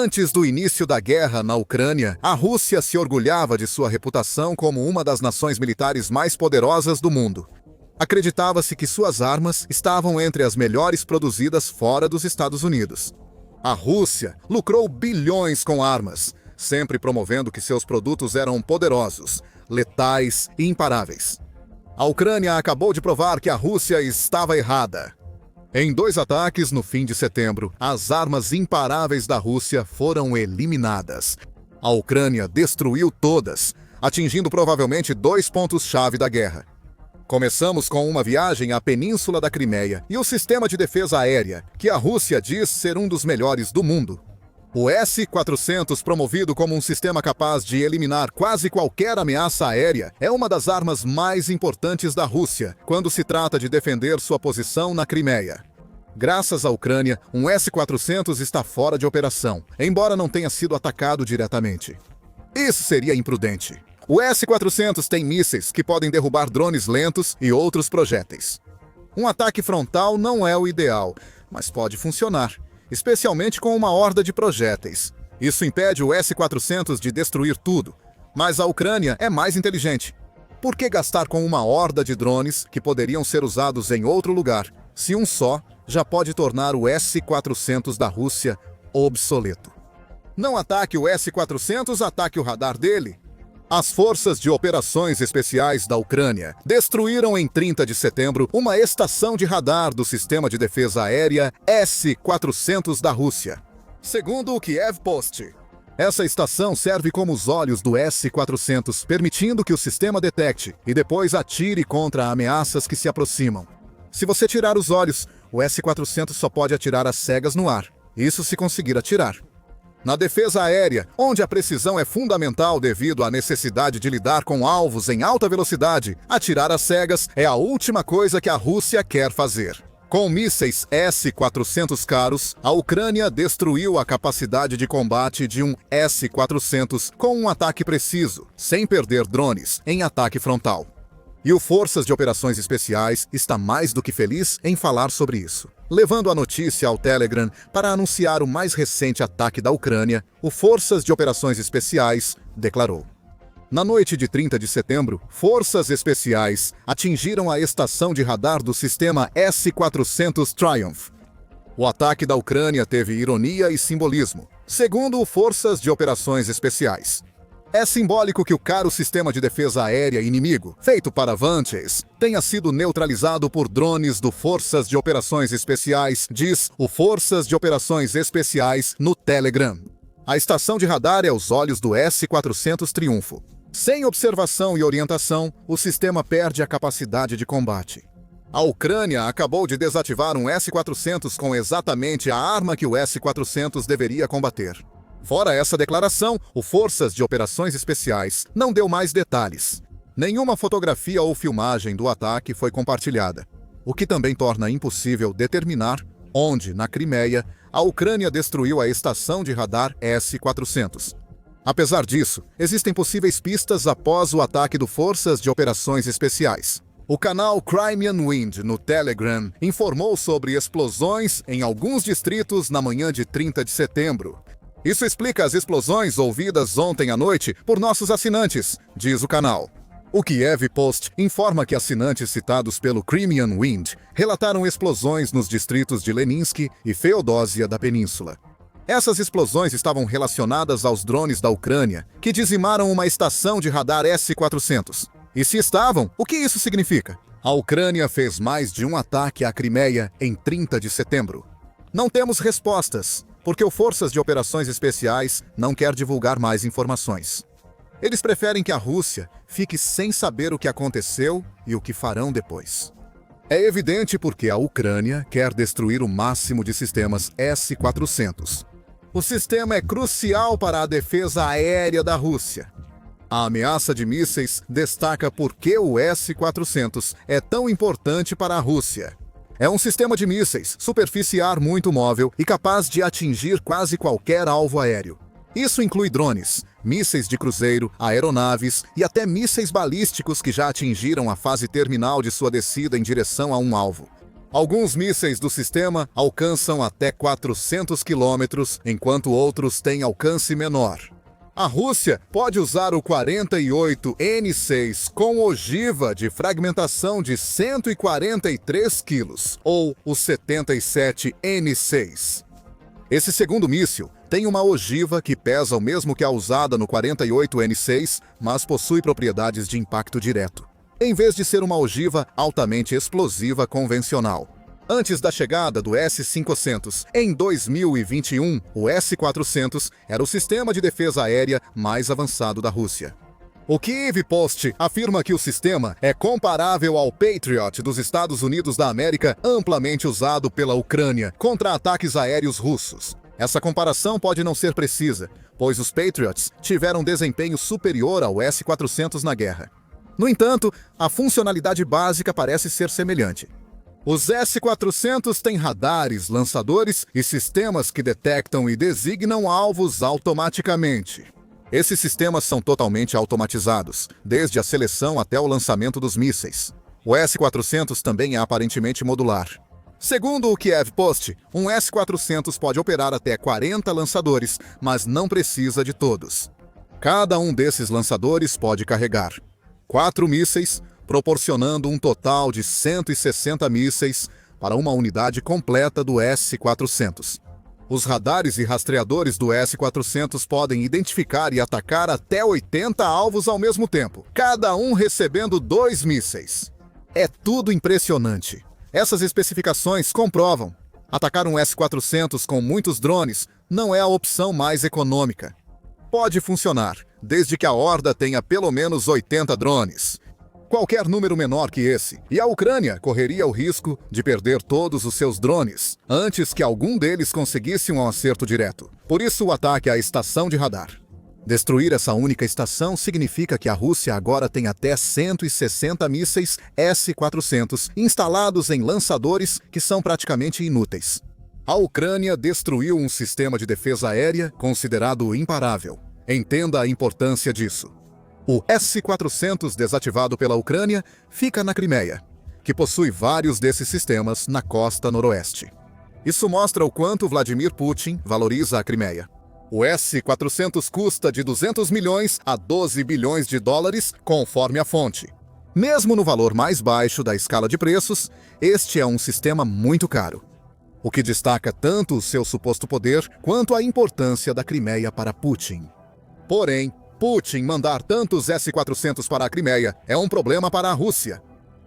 Antes do início da guerra na Ucrânia, a Rússia se orgulhava de sua reputação como uma das nações militares mais poderosas do mundo. Acreditava-se que suas armas estavam entre as melhores produzidas fora dos Estados Unidos. A Rússia lucrou bilhões com armas, sempre promovendo que seus produtos eram poderosos, letais e imparáveis. A Ucrânia acabou de provar que a Rússia estava errada. Em 2 ataques no fim de setembro, as armas imparáveis da Rússia foram eliminadas. A Ucrânia destruiu todas, atingindo provavelmente 2 pontos-chave da guerra. Começamos com uma viagem à Península da Crimeia e o sistema de defesa aérea, que a Rússia diz ser um dos melhores do mundo. O S-400, promovido como um sistema capaz de eliminar quase qualquer ameaça aérea, é uma das armas mais importantes da Rússia quando se trata de defender sua posição na Crimeia. Graças à Ucrânia, um S-400 está fora de operação, embora não tenha sido atacado diretamente. Isso seria imprudente. O S-400 tem mísseis que podem derrubar drones lentos e outros projéteis. Um ataque frontal não é o ideal, mas pode funcionar, especialmente com uma horda de projéteis. Isso impede o S-400 de destruir tudo, mas a Ucrânia é mais inteligente. Por que gastar com uma horda de drones que poderiam ser usados em outro lugar, se um só já pode tornar o S-400 da Rússia obsoleto? Não ataque o S-400, ataque o radar dele. As Forças de Operações Especiais da Ucrânia destruíram em 30 de setembro uma estação de radar do Sistema de Defesa Aérea S-400 da Rússia. Segundo o Kiev Post, essa estação serve como os olhos do S-400, permitindo que o sistema detecte e depois atire contra ameaças que se aproximam. Se você tirar os olhos, o S-400 só pode atirar às cegas no ar. Isso se conseguir atirar. Na defesa aérea, onde a precisão é fundamental devido à necessidade de lidar com alvos em alta velocidade, atirar às cegas é a última coisa que a Rússia quer fazer. Com mísseis S-400 caros, a Ucrânia destruiu a capacidade de combate de um S-400 com um ataque preciso, sem perder drones, em ataque frontal. E o Forças de Operações Especiais está mais do que feliz em falar sobre isso. Levando a notícia ao Telegram para anunciar o mais recente ataque da Ucrânia, o Forças de Operações Especiais declarou: na noite de 30 de setembro, Forças Especiais atingiram a estação de radar do sistema S-400 Triumph. O ataque da Ucrânia teve ironia e simbolismo, segundo o Forças de Operações Especiais. É simbólico que o caro sistema de defesa aérea inimigo, feito para Avantes, tenha sido neutralizado por drones do Forças de Operações Especiais, diz o Forças de Operações Especiais no Telegram. A estação de radar é os olhos do S-400 Triunfo. Sem observação e orientação, o sistema perde a capacidade de combate. A Ucrânia acabou de desativar um S-400 com exatamente a arma que o S-400 deveria combater. Fora essa declaração, o Forças de Operações Especiais não deu mais detalhes. Nenhuma fotografia ou filmagem do ataque foi compartilhada, o que também torna impossível determinar onde, na Crimeia, a Ucrânia destruiu a estação de radar S-400. Apesar disso, existem possíveis pistas após o ataque do Forças de Operações Especiais. O canal Crimean Wind no Telegram informou sobre explosões em alguns distritos na manhã de 30 de setembro. Isso explica as explosões ouvidas ontem à noite por nossos assinantes, diz o canal. O Kiev Post informa que assinantes citados pelo Crimean Wind relataram explosões nos distritos de Leninsk e Feodósia da Península. Essas explosões estavam relacionadas aos drones da Ucrânia, que dizimaram uma estação de radar S-400. E se estavam, o que isso significa? A Ucrânia fez mais de um ataque à Crimeia em 30 de setembro. Não temos respostas, porque o Forças de Operações Especiais não quer divulgar mais informações. Eles preferem que a Rússia fique sem saber o que aconteceu e o que farão depois. É evidente porque a Ucrânia quer destruir o máximo de sistemas S-400. O sistema é crucial para a defesa aérea da Rússia. A ameaça de mísseis destaca por que o S-400 é tão importante para a Rússia. É um sistema de mísseis, superfície ar muito móvel e capaz de atingir quase qualquer alvo aéreo. Isso inclui drones, mísseis de cruzeiro, aeronaves e até mísseis balísticos que já atingiram a fase terminal de sua descida em direção a um alvo. Alguns mísseis do sistema alcançam até 400 quilômetros, enquanto outros têm alcance menor. A Rússia pode usar o 48N6 com ogiva de fragmentação de 143 quilos, ou o 77N6. Esse segundo míssil tem uma ogiva que pesa o mesmo que a usada no 48N6, mas possui propriedades de impacto direto, em vez de ser uma ogiva altamente explosiva convencional. Antes da chegada do S-500, em 2021, o S-400 era o sistema de defesa aérea mais avançado da Rússia. O Kyiv Post afirma que o sistema é comparável ao Patriot dos Estados Unidos da América, amplamente usado pela Ucrânia contra ataques aéreos russos. Essa comparação pode não ser precisa, pois os Patriots tiveram desempenho superior ao S-400 na guerra. No entanto, a funcionalidade básica parece ser semelhante. Os S-400 têm radares, lançadores e sistemas que detectam e designam alvos automaticamente. Esses sistemas são totalmente automatizados, desde a seleção até o lançamento dos mísseis. O S-400 também é aparentemente modular. Segundo o Kyiv Post, um S-400 pode operar até 40 lançadores, mas não precisa de todos. Cada um desses lançadores pode carregar 4 mísseis, proporcionando um total de 160 mísseis para uma unidade completa do S-400. Os radares e rastreadores do S-400 podem identificar e atacar até 80 alvos ao mesmo tempo, cada um recebendo 2 mísseis. É tudo impressionante. Essas especificações comprovam: atacar um S-400 com muitos drones não é a opção mais econômica. Pode funcionar, desde que a horda tenha pelo menos 80 drones. Qualquer número menor que esse, e a Ucrânia correria o risco de perder todos os seus drones antes que algum deles conseguisse um acerto direto. Por isso, o ataque à estação de radar. Destruir essa única estação significa que a Rússia agora tem até 160 mísseis S-400 instalados em lançadores que são praticamente inúteis. A Ucrânia destruiu um sistema de defesa aérea considerado imparável. Entenda a importância disso. O S-400 desativado pela Ucrânia fica na Crimeia, que possui vários desses sistemas na costa noroeste. Isso mostra o quanto Vladimir Putin valoriza a Crimeia. O S-400 custa de 200 milhões a 12 bilhões de dólares, conforme a fonte. Mesmo no valor mais baixo da escala de preços, este é um sistema muito caro, o que destaca tanto o seu suposto poder quanto a importância da Crimeia para Putin. Porém, Putin mandar tantos S-400 para a Crimeia é um problema para a Rússia.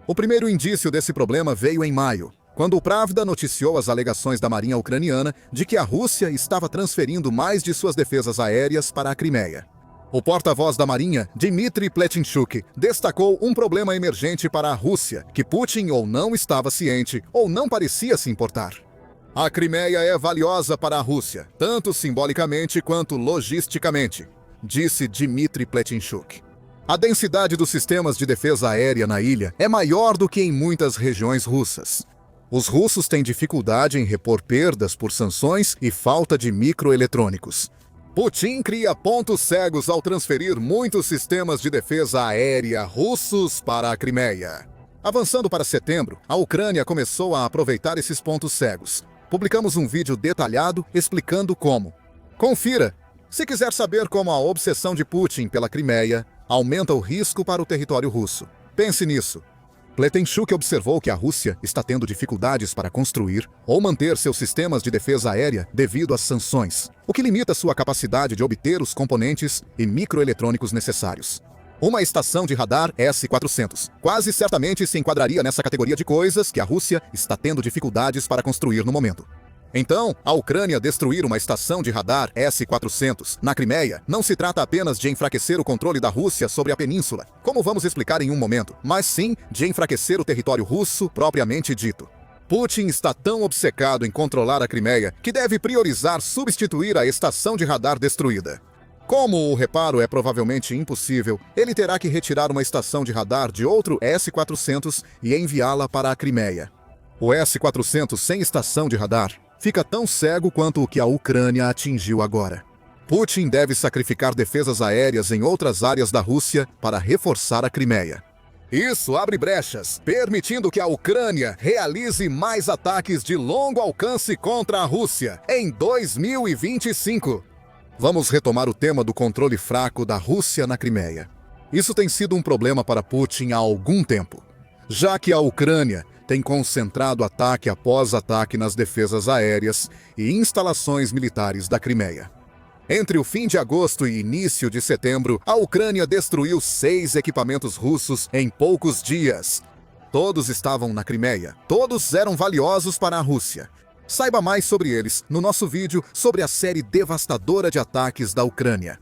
O primeiro indício desse problema veio em maio, quando o Pravda noticiou as alegações da Marinha Ucraniana de que a Rússia estava transferindo mais de suas defesas aéreas para a Crimeia. O porta-voz da Marinha, Dmitry Pletinchuk, destacou um problema emergente para a Rússia, que Putin ou não estava ciente ou não parecia se importar. A Crimeia é valiosa para a Rússia, tanto simbolicamente quanto logisticamente, disse Dmitry Pletinchuk. A densidade dos sistemas de defesa aérea na ilha é maior do que em muitas regiões russas. Os russos têm dificuldade em repor perdas por sanções e falta de microeletrônicos. Putin cria pontos cegos ao transferir muitos sistemas de defesa aérea russos para a Crimeia. Avançando para setembro, a Ucrânia começou a aproveitar esses pontos cegos. Publicamos um vídeo detalhado explicando como. Confira! Se quiser saber como a obsessão de Putin pela Crimeia aumenta o risco para o território russo. Pense nisso. Pletenchuk observou que a Rússia está tendo dificuldades para construir ou manter seus sistemas de defesa aérea devido às sanções, o que limita sua capacidade de obter os componentes e microeletrônicos necessários. Uma estação de radar S-400 quase certamente se enquadraria nessa categoria de coisas que a Rússia está tendo dificuldades para construir no momento. Então, a Ucrânia destruir uma estação de radar S-400 na Crimeia não se trata apenas de enfraquecer o controle da Rússia sobre a península, como vamos explicar em um momento, mas sim de enfraquecer o território russo propriamente dito. Putin está tão obcecado em controlar a Crimeia que deve priorizar substituir a estação de radar destruída. Como o reparo é provavelmente impossível, ele terá que retirar uma estação de radar de outro S-400 e enviá-la para a Crimeia. O S-400 sem estação de radar fica tão cego quanto o que a Ucrânia atingiu agora. Putin deve sacrificar defesas aéreas em outras áreas da Rússia para reforçar a Crimeia. Isso abre brechas, permitindo que a Ucrânia realize mais ataques de longo alcance contra a Rússia em 2025. Vamos retomar o tema do controle fraco da Rússia na Crimeia. Isso tem sido um problema para Putin há algum tempo, já que a Ucrânia tem concentrado ataque após ataque nas defesas aéreas e instalações militares da Crimeia. Entre o fim de agosto e início de setembro, a Ucrânia destruiu 6 equipamentos russos em poucos dias. Todos estavam na Crimeia. Todos eram valiosos para a Rússia. Saiba mais sobre eles no nosso vídeo sobre a série devastadora de ataques da Ucrânia.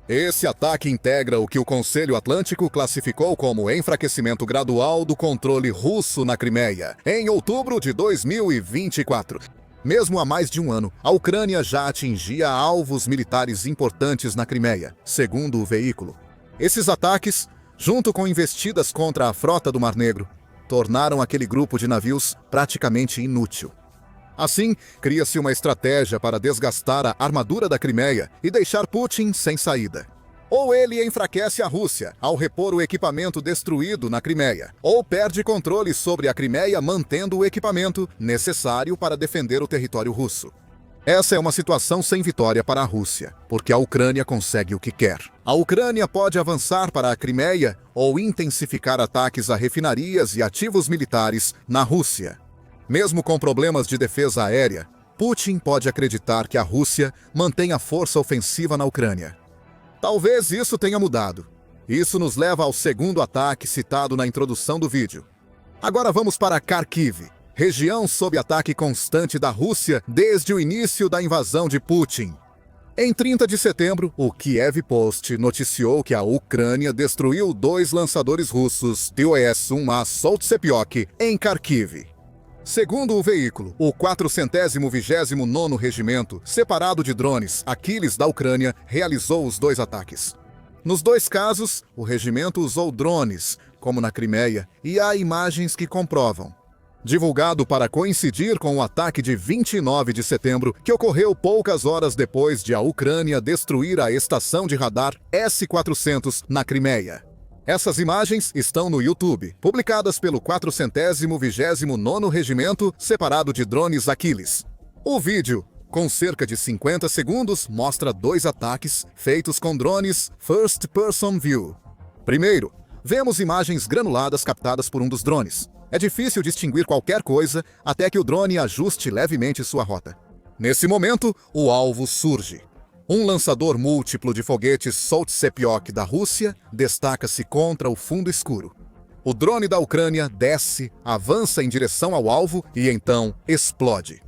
Esse ataque integra o que o Conselho Atlântico classificou como enfraquecimento gradual do controle russo na Crimeia, em outubro de 2024. Mesmo há mais de um ano, a Ucrânia já atingia alvos militares importantes na Crimeia, segundo o veículo. Esses ataques, junto com investidas contra a frota do Mar Negro, tornaram aquele grupo de navios praticamente inútil. Assim, cria-se uma estratégia para desgastar a armadura da Crimeia e deixar Putin sem saída. Ou ele enfraquece a Rússia ao repor o equipamento destruído na Crimeia, ou perde controle sobre a Crimeia mantendo o equipamento necessário para defender o território russo. Essa é uma situação sem vitória para a Rússia, porque a Ucrânia consegue o que quer. A Ucrânia pode avançar para a Crimeia ou intensificar ataques a refinarias e ativos militares na Rússia. Mesmo com problemas de defesa aérea, Putin pode acreditar que a Rússia mantém a força ofensiva na Ucrânia. Talvez isso tenha mudado. Isso nos leva ao segundo ataque citado na introdução do vídeo. Agora vamos para Kharkiv, região sob ataque constante da Rússia desde o início da invasão de Putin. Em 30 de setembro, o Kiev Post noticiou que a Ucrânia destruiu 2 lançadores russos TOS-1A Soltsepiok em Kharkiv. Segundo o veículo, o 429º Regimento, separado de drones Aquiles da Ucrânia, realizou os 2 ataques. Nos 2 casos, o regimento usou drones, como na Crimeia, e há imagens que comprovam. Divulgado para coincidir com o ataque de 29 de setembro, que ocorreu poucas horas depois de a Ucrânia destruir a estação de radar S-400 na Crimeia. Essas imagens estão no YouTube, publicadas pelo 429º Regimento, separado de drones Aquiles. O vídeo, com cerca de 50 segundos, mostra 2 ataques feitos com drones First Person View. Primeiro, vemos imagens granuladas captadas por um dos drones. É difícil distinguir qualquer coisa até que o drone ajuste levemente sua rota. Nesse momento, o alvo surge. Um lançador múltiplo de foguetes Soltsepiok da Rússia destaca-se contra o fundo escuro. O drone da Ucrânia desce, avança em direção ao alvo e então explode.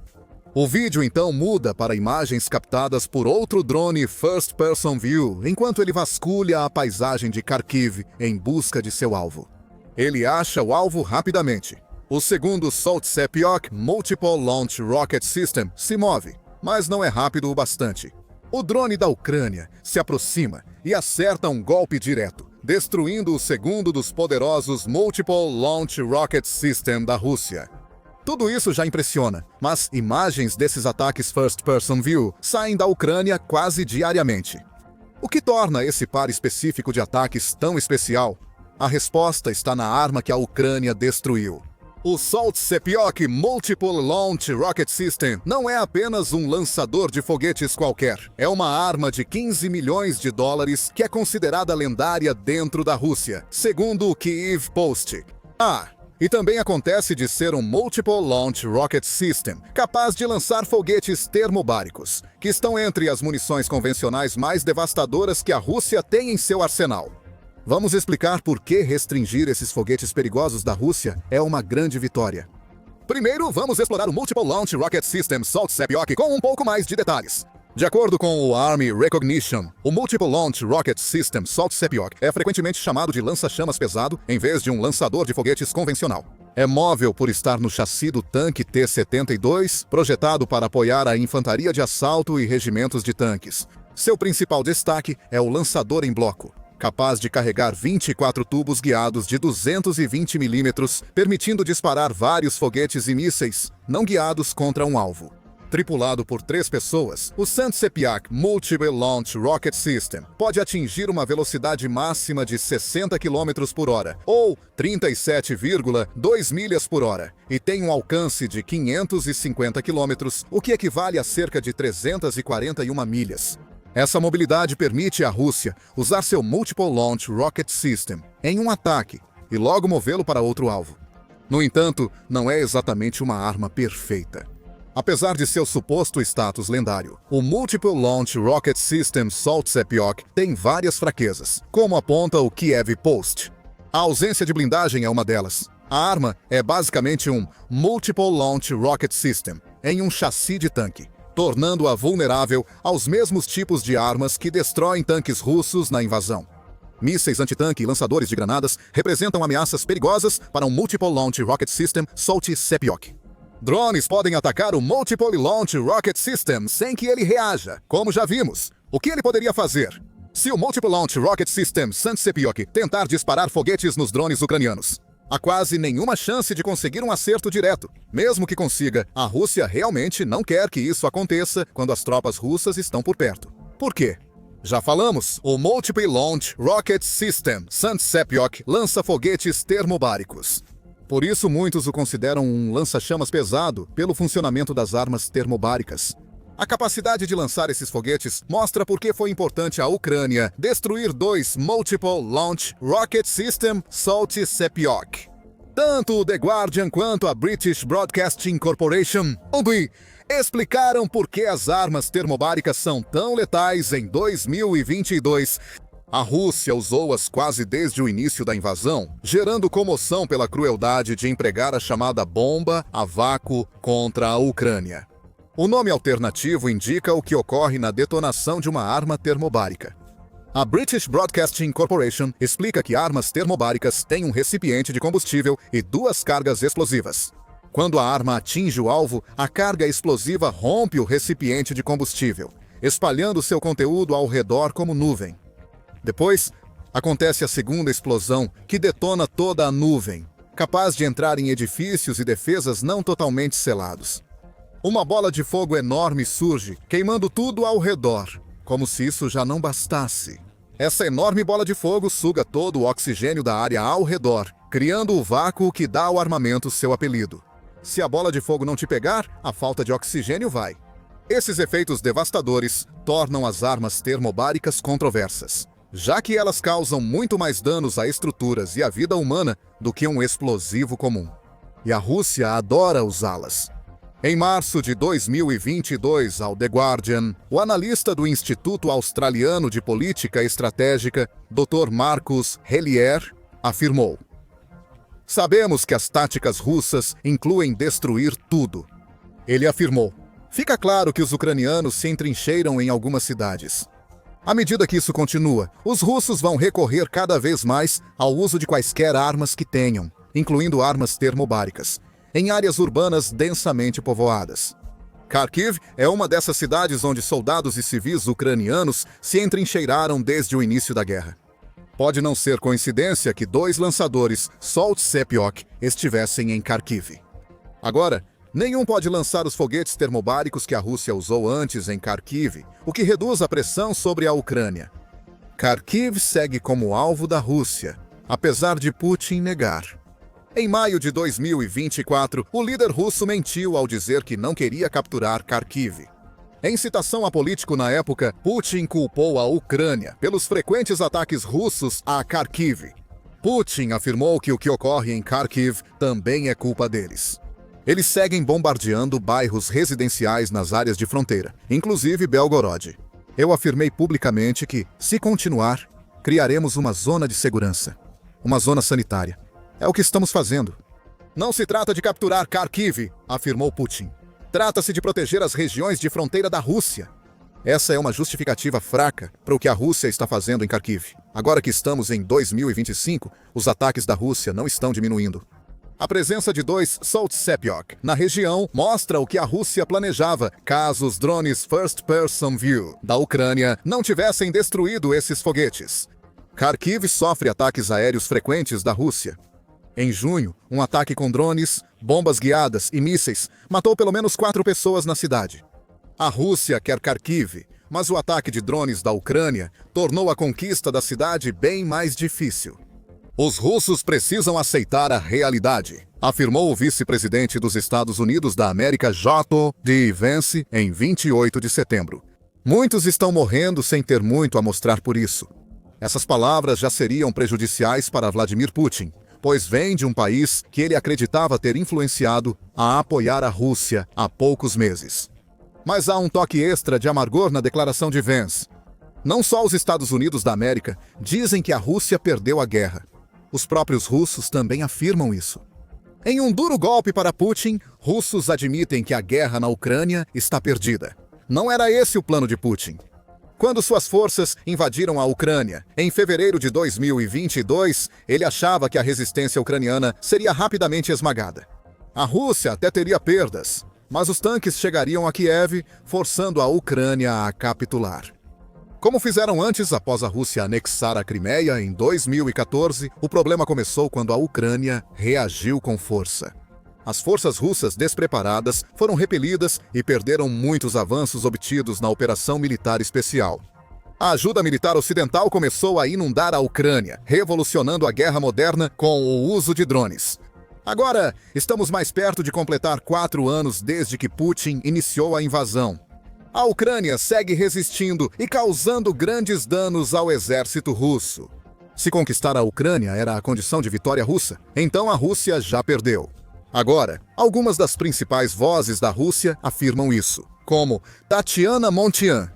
O vídeo então muda para imagens captadas por outro drone First Person View, enquanto ele vasculha a paisagem de Kharkiv em busca de seu alvo. Ele acha o alvo rapidamente. O segundo Soltsepiok Multiple Launch Rocket System se move, mas não é rápido o bastante. O drone da Ucrânia se aproxima e acerta um golpe direto, destruindo o segundo dos poderosos Multiple Launch Rocket System da Rússia. Tudo isso já impressiona, mas imagens desses ataques First Person View saem da Ucrânia quase diariamente. O que torna esse par específico de ataques tão especial? A resposta está na arma que a Ucrânia destruiu. O Soltsepiok Multiple Launch Rocket System não é apenas um lançador de foguetes qualquer. É uma arma de 15 milhões de dólares que é considerada lendária dentro da Rússia, segundo o Kiev Post. E também acontece de ser um Multiple Launch Rocket System, capaz de lançar foguetes termobáricos, que estão entre as munições convencionais mais devastadoras que a Rússia tem em seu arsenal. Vamos explicar por que restringir esses foguetes perigosos da Rússia é uma grande vitória. Primeiro, vamos explorar o Multiple Launch Rocket System Soltsepiok com um pouco mais de detalhes. De acordo com o Army Recognition, o Multiple Launch Rocket System Soltsepiok é frequentemente chamado de lança-chamas pesado em vez de um lançador de foguetes convencional. É móvel por estar no chassi do tanque T-72, projetado para apoiar a infantaria de assalto e regimentos de tanques. Seu principal destaque é o lançador em bloco, capaz de carregar 24 tubos guiados de 220 mm, permitindo disparar vários foguetes e mísseis não guiados contra um alvo. Tripulado por 3 pessoas, o Sant-Sepiaq Multiple Launch Rocket System pode atingir uma velocidade máxima de 60 km por hora, ou 37,2 milhas por hora, e tem um alcance de 550 km, o que equivale a cerca de 341 milhas. Essa mobilidade permite à Rússia usar seu Multiple Launch Rocket System em um ataque e logo movê-lo para outro alvo. No entanto, não é exatamente uma arma perfeita. Apesar de seu suposto status lendário, o Multiple Launch Rocket System Sant-Sepiaq tem várias fraquezas, como aponta o Kiev Post. A ausência de blindagem é uma delas. A arma é basicamente um Multiple Launch Rocket System em um chassi de tanque, tornando-a vulnerável aos mesmos tipos de armas que destroem tanques russos na invasão. Mísseis antitanque e lançadores de granadas representam ameaças perigosas para um Multiple Launch Rocket System Sant-Sepiaq. Drones podem atacar o Multiple Launch Rocket System sem que ele reaja, como já vimos. O que ele poderia fazer? Se o Multiple Launch Rocket System Sant-Sepiaq tentar disparar foguetes nos drones ucranianos, há quase nenhuma chance de conseguir um acerto direto. Mesmo que consiga, a Rússia realmente não quer que isso aconteça quando as tropas russas estão por perto. Por quê? Já falamos, o Multiple Launch Rocket System Sant-Sepiaq lança foguetes termobáricos. Por isso, muitos o consideram um lança-chamas pesado pelo funcionamento das armas termobáricas. A capacidade de lançar esses foguetes mostra por que foi importante à Ucrânia destruir 2 Multiple Launch Rocket System Sant-Sepiaq. Tanto o The Guardian quanto a British Broadcasting Corporation explicaram por que as armas termobáricas são tão letais em 2022. A Rússia usou-as quase desde o início da invasão, gerando comoção pela crueldade de empregar a chamada bomba a vácuo contra a Ucrânia. O nome alternativo indica o que ocorre na detonação de uma arma termobárica. A British Broadcasting Corporation explica que armas termobáricas têm um recipiente de combustível e 2 cargas explosivas. Quando a arma atinge o alvo, a carga explosiva rompe o recipiente de combustível, espalhando seu conteúdo ao redor como nuvem. Depois, acontece a segunda explosão, que detona toda a nuvem, capaz de entrar em edifícios e defesas não totalmente selados. Uma bola de fogo enorme surge, queimando tudo ao redor, como se isso já não bastasse. Essa enorme bola de fogo suga todo o oxigênio da área ao redor, criando o vácuo que dá ao armamento seu apelido. Se a bola de fogo não te pegar, a falta de oxigênio vai. Esses efeitos devastadores tornam as armas termobáricas controversas, já que elas causam muito mais danos a estruturas e à vida humana do que um explosivo comum. E a Rússia adora usá-las. Em março de 2022, ao The Guardian, o analista do Instituto Australiano de Política Estratégica, Dr. Marcus Hellier, afirmou: "Sabemos que as táticas russas incluem destruir tudo." Ele afirmou: "Fica claro que os ucranianos se entrincheiram em algumas cidades. À medida que isso continua, os russos vão recorrer cada vez mais ao uso de quaisquer armas que tenham, incluindo armas termobáricas, em áreas urbanas densamente povoadas. Kharkiv é uma dessas cidades onde soldados e civis ucranianos se entrincheiraram desde o início da guerra. Pode não ser coincidência que 2 lançadores Sant-Sepiaq estivessem em Kharkiv. Agora, nenhum pode lançar os foguetes termobáricos que a Rússia usou antes em Kharkiv, o que reduz a pressão sobre a Ucrânia. Kharkiv segue como alvo da Rússia, apesar de Putin negar. Em maio de 2024, o líder russo mentiu ao dizer que não queria capturar Kharkiv. Em citação a político na época, Putin culpou a Ucrânia pelos frequentes ataques russos a Kharkiv. Putin afirmou que o que ocorre em Kharkiv também é culpa deles. Eles seguem bombardeando bairros residenciais nas áreas de fronteira, inclusive Belgorod. Eu afirmei publicamente que, se continuar, criaremos uma zona de segurança, uma zona sanitária. É o que estamos fazendo. Não se trata de capturar Kharkiv, afirmou Putin. Trata-se de proteger as regiões de fronteira da Rússia. Essa é uma justificativa fraca para o que a Rússia está fazendo em Kharkiv. Agora que estamos em 2025, os ataques da Rússia não estão diminuindo. A presença de 2 Sant-Sepiaq na região mostra o que a Rússia planejava caso os drones First Person View da Ucrânia não tivessem destruído esses foguetes. Kharkiv sofre ataques aéreos frequentes da Rússia. Em junho, um ataque com drones, bombas guiadas e mísseis matou pelo menos 4 pessoas na cidade. A Rússia quer Kharkiv, mas o ataque de drones da Ucrânia tornou a conquista da cidade bem mais difícil. Os russos precisam aceitar a realidade, afirmou o vice-presidente dos Estados Unidos da América, J.D. Vance, em 28 de setembro. Muitos estão morrendo sem ter muito a mostrar por isso. Essas palavras já seriam prejudiciais para Vladimir Putin, pois vem de um país que ele acreditava ter influenciado a apoiar a Rússia há poucos meses. Mas há um toque extra de amargor na declaração de Vance. Não só os Estados Unidos da América dizem que a Rússia perdeu a guerra. Os próprios russos também afirmam isso. Em um duro golpe para Putin, russos admitem que a guerra na Ucrânia está perdida. Não era esse o plano de Putin. Quando suas forças invadiram a Ucrânia, em fevereiro de 2022, ele achava que a resistência ucraniana seria rapidamente esmagada. A Rússia até teria perdas, mas os tanques chegariam a Kiev, forçando a Ucrânia a capitular. Como fizeram antes, após a Rússia anexar a Crimeia em 2014, o problema começou quando a Ucrânia reagiu com força. As forças russas despreparadas foram repelidas e perderam muitos avanços obtidos na operação militar especial. A ajuda militar ocidental começou a inundar a Ucrânia, revolucionando a guerra moderna com o uso de drones. Agora, estamos mais perto de completar 4 anos desde que Putin iniciou a invasão. A Ucrânia segue resistindo e causando grandes danos ao exército russo. Se conquistar a Ucrânia era a condição de vitória russa, então a Rússia já perdeu. Agora, algumas das principais vozes da Rússia afirmam isso, como Tatiana Montian.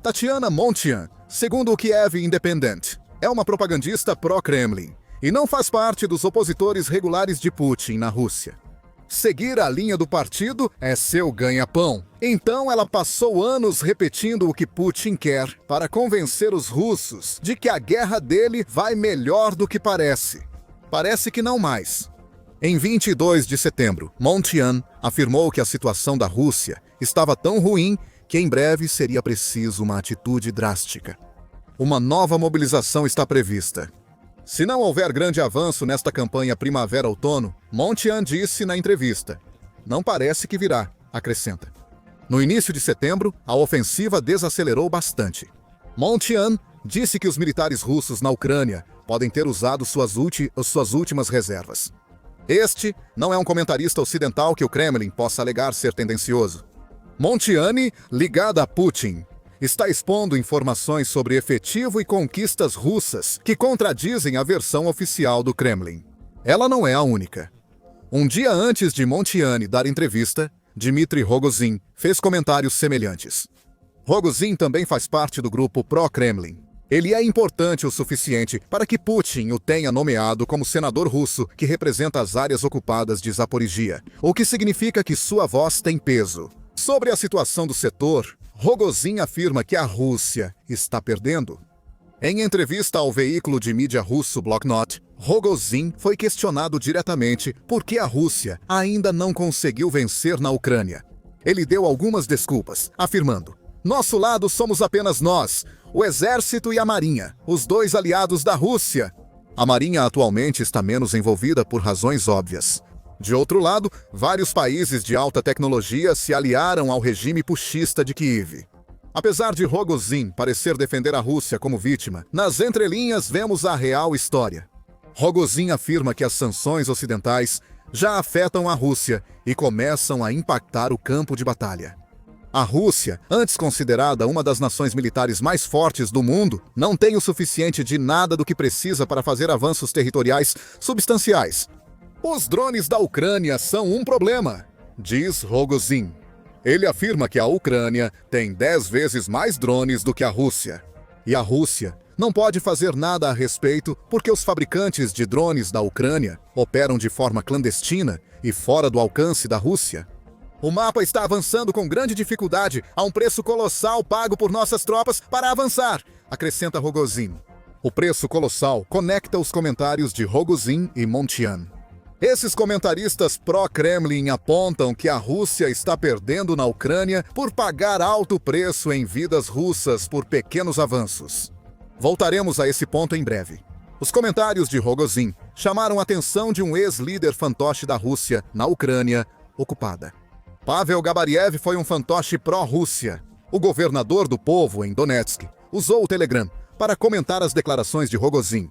Tatiana Montian, segundo o Kiev Independent, é uma propagandista pró-Kremlin e não faz parte dos opositores regulares de Putin na Rússia. Seguir a linha do partido é seu ganha-pão. Então ela passou anos repetindo o que Putin quer para convencer os russos de que a guerra dele vai melhor do que parece. Parece que não mais. Em 22 de setembro, Montian afirmou que a situação da Rússia estava tão ruim que em breve seria preciso uma atitude drástica. Uma nova mobilização está prevista. Se não houver grande avanço nesta campanha primavera-outono, Montian disse na entrevista, não parece que virá, acrescenta. No início de setembro, a ofensiva desacelerou bastante. Montian disse que os militares russos na Ucrânia podem ter usado suas últimas reservas. Este não é um comentarista ocidental que o Kremlin possa alegar ser tendencioso. Montiane, ligada a Putin, está expondo informações sobre efetivo e conquistas russas que contradizem a versão oficial do Kremlin. Ela não é a única. Um dia antes de Montiane dar entrevista, Dmitry Rogozin fez comentários semelhantes. Rogozin também faz parte do grupo pró-Kremlin. Ele é importante o suficiente para que Putin o tenha nomeado como senador russo que representa as áreas ocupadas de Zaporizhia, o que significa que sua voz tem peso. Sobre a situação do setor, Rogozin afirma que a Rússia está perdendo. Em entrevista ao veículo de mídia russo Blocknot, Rogozin foi questionado diretamente por que a Rússia ainda não conseguiu vencer na Ucrânia. Ele deu algumas desculpas, afirmando: "Nosso lado somos apenas nós, o Exército e a Marinha, os 2 aliados da Rússia." A Marinha atualmente está menos envolvida por razões óbvias. De outro lado, vários países de alta tecnologia se aliaram ao regime puxista de Kiev. Apesar de Rogozin parecer defender a Rússia como vítima, nas entrelinhas vemos a real história. Rogozin afirma que as sanções ocidentais já afetam a Rússia e começam a impactar o campo de batalha. A Rússia, antes considerada uma das nações militares mais fortes do mundo, não tem o suficiente de nada do que precisa para fazer avanços territoriais substanciais. Os drones da Ucrânia são um problema, diz Rogozin. Ele afirma que a Ucrânia tem 10 vezes mais drones do que a Rússia. E a Rússia não pode fazer nada a respeito porque os fabricantes de drones da Ucrânia operam de forma clandestina e fora do alcance da Rússia. O mapa está avançando com grande dificuldade a um preço colossal pago por nossas tropas para avançar, acrescenta Rogozin. O preço colossal conecta os comentários de Rogozin e Montian. Esses comentaristas pró-Kremlin apontam que a Rússia está perdendo na Ucrânia por pagar alto preço em vidas russas por pequenos avanços. Voltaremos a esse ponto em breve. Os comentários de Rogozin chamaram a atenção de um ex-líder fantoche da Rússia na Ucrânia ocupada. Pavel Gabariev foi um fantoche pró-Rússia. O governador do povo em Donetsk usou o Telegram para comentar as declarações de Rogozin.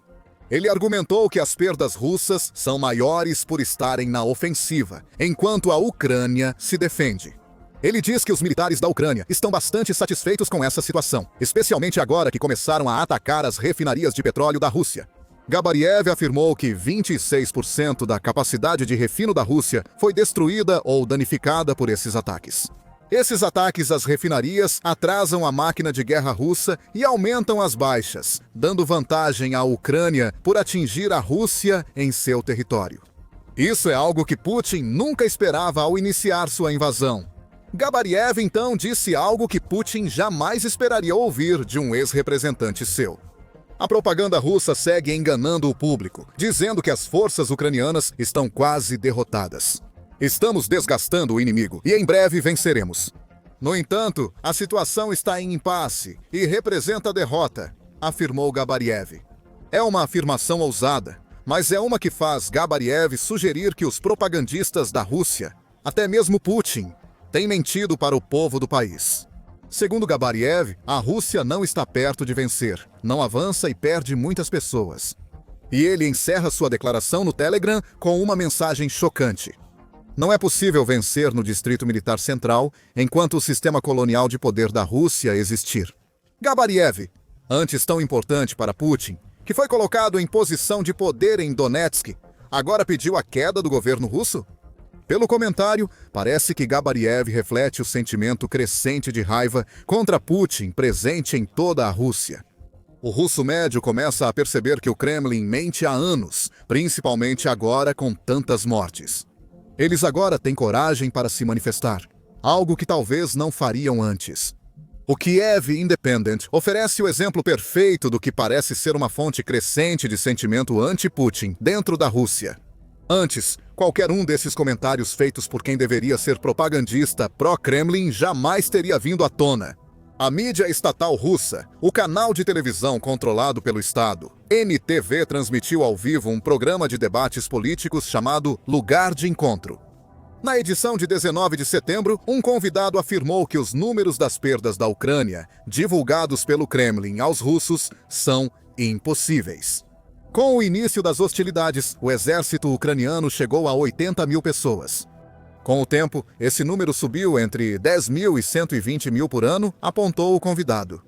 Ele argumentou que as perdas russas são maiores por estarem na ofensiva, enquanto a Ucrânia se defende. Ele diz que os militares da Ucrânia estão bastante satisfeitos com essa situação, especialmente agora que começaram a atacar as refinarias de petróleo da Rússia. Gabariev afirmou que 26% da capacidade de refino da Rússia foi destruída ou danificada por esses ataques. Esses ataques às refinarias atrasam a máquina de guerra russa e aumentam as baixas, dando vantagem à Ucrânia por atingir a Rússia em seu território. Isso é algo que Putin nunca esperava ao iniciar sua invasão. Gabariev então disse algo que Putin jamais esperaria ouvir de um ex-representante seu. A propaganda russa segue enganando o público, dizendo que as forças ucranianas estão quase derrotadas. Estamos desgastando o inimigo e em breve venceremos. No entanto, a situação está em impasse e representa derrota, afirmou Gabariev. É uma afirmação ousada, mas é uma que faz Gabariev sugerir que os propagandistas da Rússia, até mesmo Putin, têm mentido para o povo do país. Segundo Gabariev, a Rússia não está perto de vencer, não avança e perde muitas pessoas. E ele encerra sua declaração no Telegram com uma mensagem chocante. Não é possível vencer no Distrito Militar Central enquanto o sistema colonial de poder da Rússia existir. Gabariev, antes tão importante para Putin, que foi colocado em posição de poder em Donetsk, agora pediu a queda do governo russo? Pelo comentário, parece que Gabariev reflete o sentimento crescente de raiva contra Putin presente em toda a Rússia. O russo médio começa a perceber que o Kremlin mente há anos, principalmente agora com tantas mortes. Eles agora têm coragem para se manifestar, algo que talvez não fariam antes. O Kiev Independent oferece o exemplo perfeito do que parece ser uma fonte crescente de sentimento anti-Putin dentro da Rússia. Antes, qualquer um desses comentários feitos por quem deveria ser propagandista pró-Kremlin jamais teria vindo à tona. A mídia estatal russa, o canal de televisão controlado pelo Estado, NTV, transmitiu ao vivo um programa de debates políticos chamado Lugar de Encontro. Na edição de 19 de setembro, um convidado afirmou que os números das perdas da Ucrânia, divulgados pelo Kremlin aos russos, são impossíveis. Com o início das hostilidades, o exército ucraniano chegou a 80 mil pessoas. Com o tempo, esse número subiu entre 10 mil e 120 mil por ano, apontou o convidado.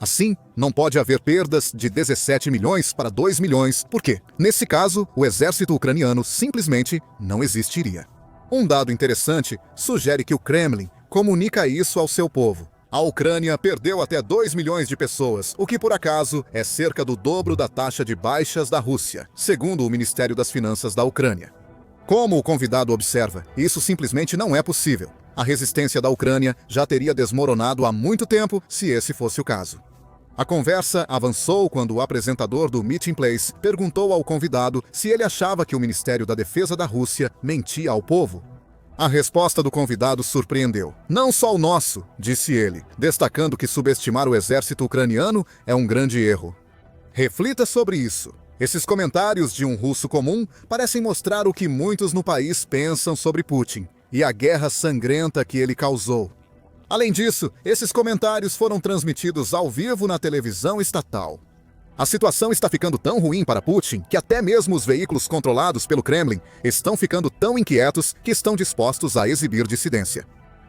Assim, não pode haver perdas de 17 milhões para 2 milhões, porque, nesse caso, o exército ucraniano simplesmente não existiria. Um dado interessante sugere que o Kremlin comunica isso ao seu povo. A Ucrânia perdeu até 2 milhões de pessoas, o que por acaso é cerca do dobro da taxa de baixas da Rússia, segundo o Ministério das Finanças da Ucrânia. Como o convidado observa, isso simplesmente não é possível. A resistência da Ucrânia já teria desmoronado há muito tempo se esse fosse o caso. A conversa avançou quando o apresentador do Meeting Place perguntou ao convidado se ele achava que o Ministério da Defesa da Rússia mentia ao povo. A resposta do convidado surpreendeu. Não só o nosso, disse ele, destacando que subestimar o exército ucraniano é um grande erro. Reflita sobre isso. Esses comentários de um russo comum parecem mostrar o que muitos no país pensam sobre Putin e a guerra sangrenta que ele causou. Além disso, esses comentários foram transmitidos ao vivo na televisão estatal. A situação está ficando tão ruim para Putin que até mesmo os veículos controlados pelo Kremlin estão ficando tão inquietos que estão dispostos a exibir dissidência.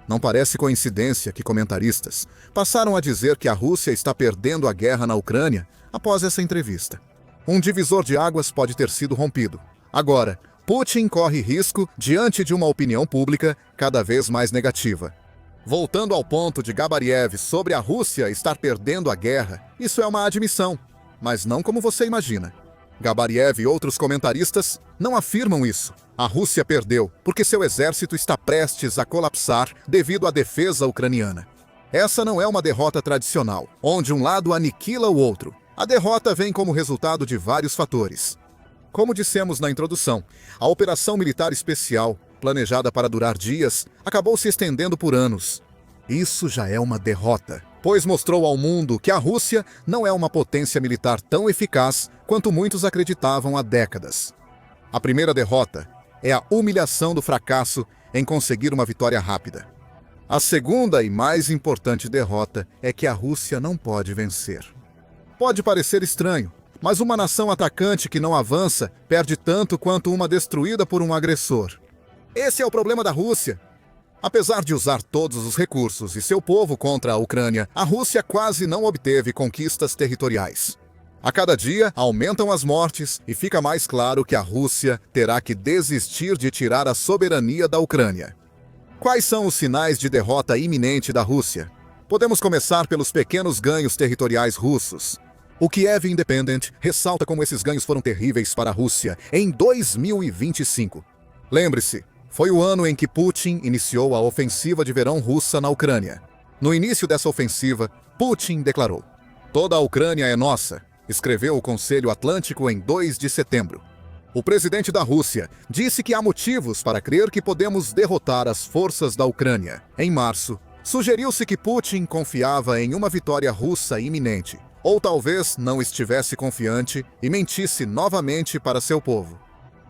Não parece coincidência que comentaristas passaram a dizer que a Rússia está perdendo a guerra na Ucrânia após essa entrevista. Um divisor de águas pode ter sido rompido. Agora, Putin corre risco diante de uma opinião pública cada vez mais negativa. Voltando ao ponto de Gabariev sobre a Rússia estar perdendo a guerra, isso é uma admissão, mas não como você imagina. Gabariev e outros comentaristas não afirmam isso. A Rússia perdeu porque seu exército está prestes a colapsar devido à defesa ucraniana. Essa não é uma derrota tradicional, onde um lado aniquila o outro. A derrota vem como resultado de vários fatores. Como dissemos na introdução, a operação militar especial, planejada para durar dias, acabou se estendendo por anos. Isso já é uma derrota, pois mostrou ao mundo que a Rússia não é uma potência militar tão eficaz quanto muitos acreditavam há décadas. A primeira derrota é a humilhação do fracasso em conseguir uma vitória rápida. A segunda e mais importante derrota é que a Rússia não pode vencer. Pode parecer estranho, mas uma nação atacante que não avança perde tanto quanto uma destruída por um agressor. Esse é o problema da Rússia. Apesar de usar todos os recursos e seu povo contra a Ucrânia, a Rússia quase não obteve conquistas territoriais. A cada dia, aumentam as mortes e fica mais claro que a Rússia terá que desistir de tirar a soberania da Ucrânia. Quais são os sinais de derrota iminente da Rússia? Podemos começar pelos pequenos ganhos territoriais russos. O Kiev Independent ressalta como esses ganhos foram terríveis para a Rússia em 2025. Lembre-se, foi o ano em que Putin iniciou a ofensiva de verão russa na Ucrânia. No início dessa ofensiva, Putin declarou: "Toda a Ucrânia é nossa", escreveu o Conselho Atlântico em 2 de setembro. O presidente da Rússia disse que há motivos para crer que podemos derrotar as forças da Ucrânia. Em março, sugeriu-se que Putin confiava em uma vitória russa iminente, ou talvez não estivesse confiante e mentisse novamente para seu povo.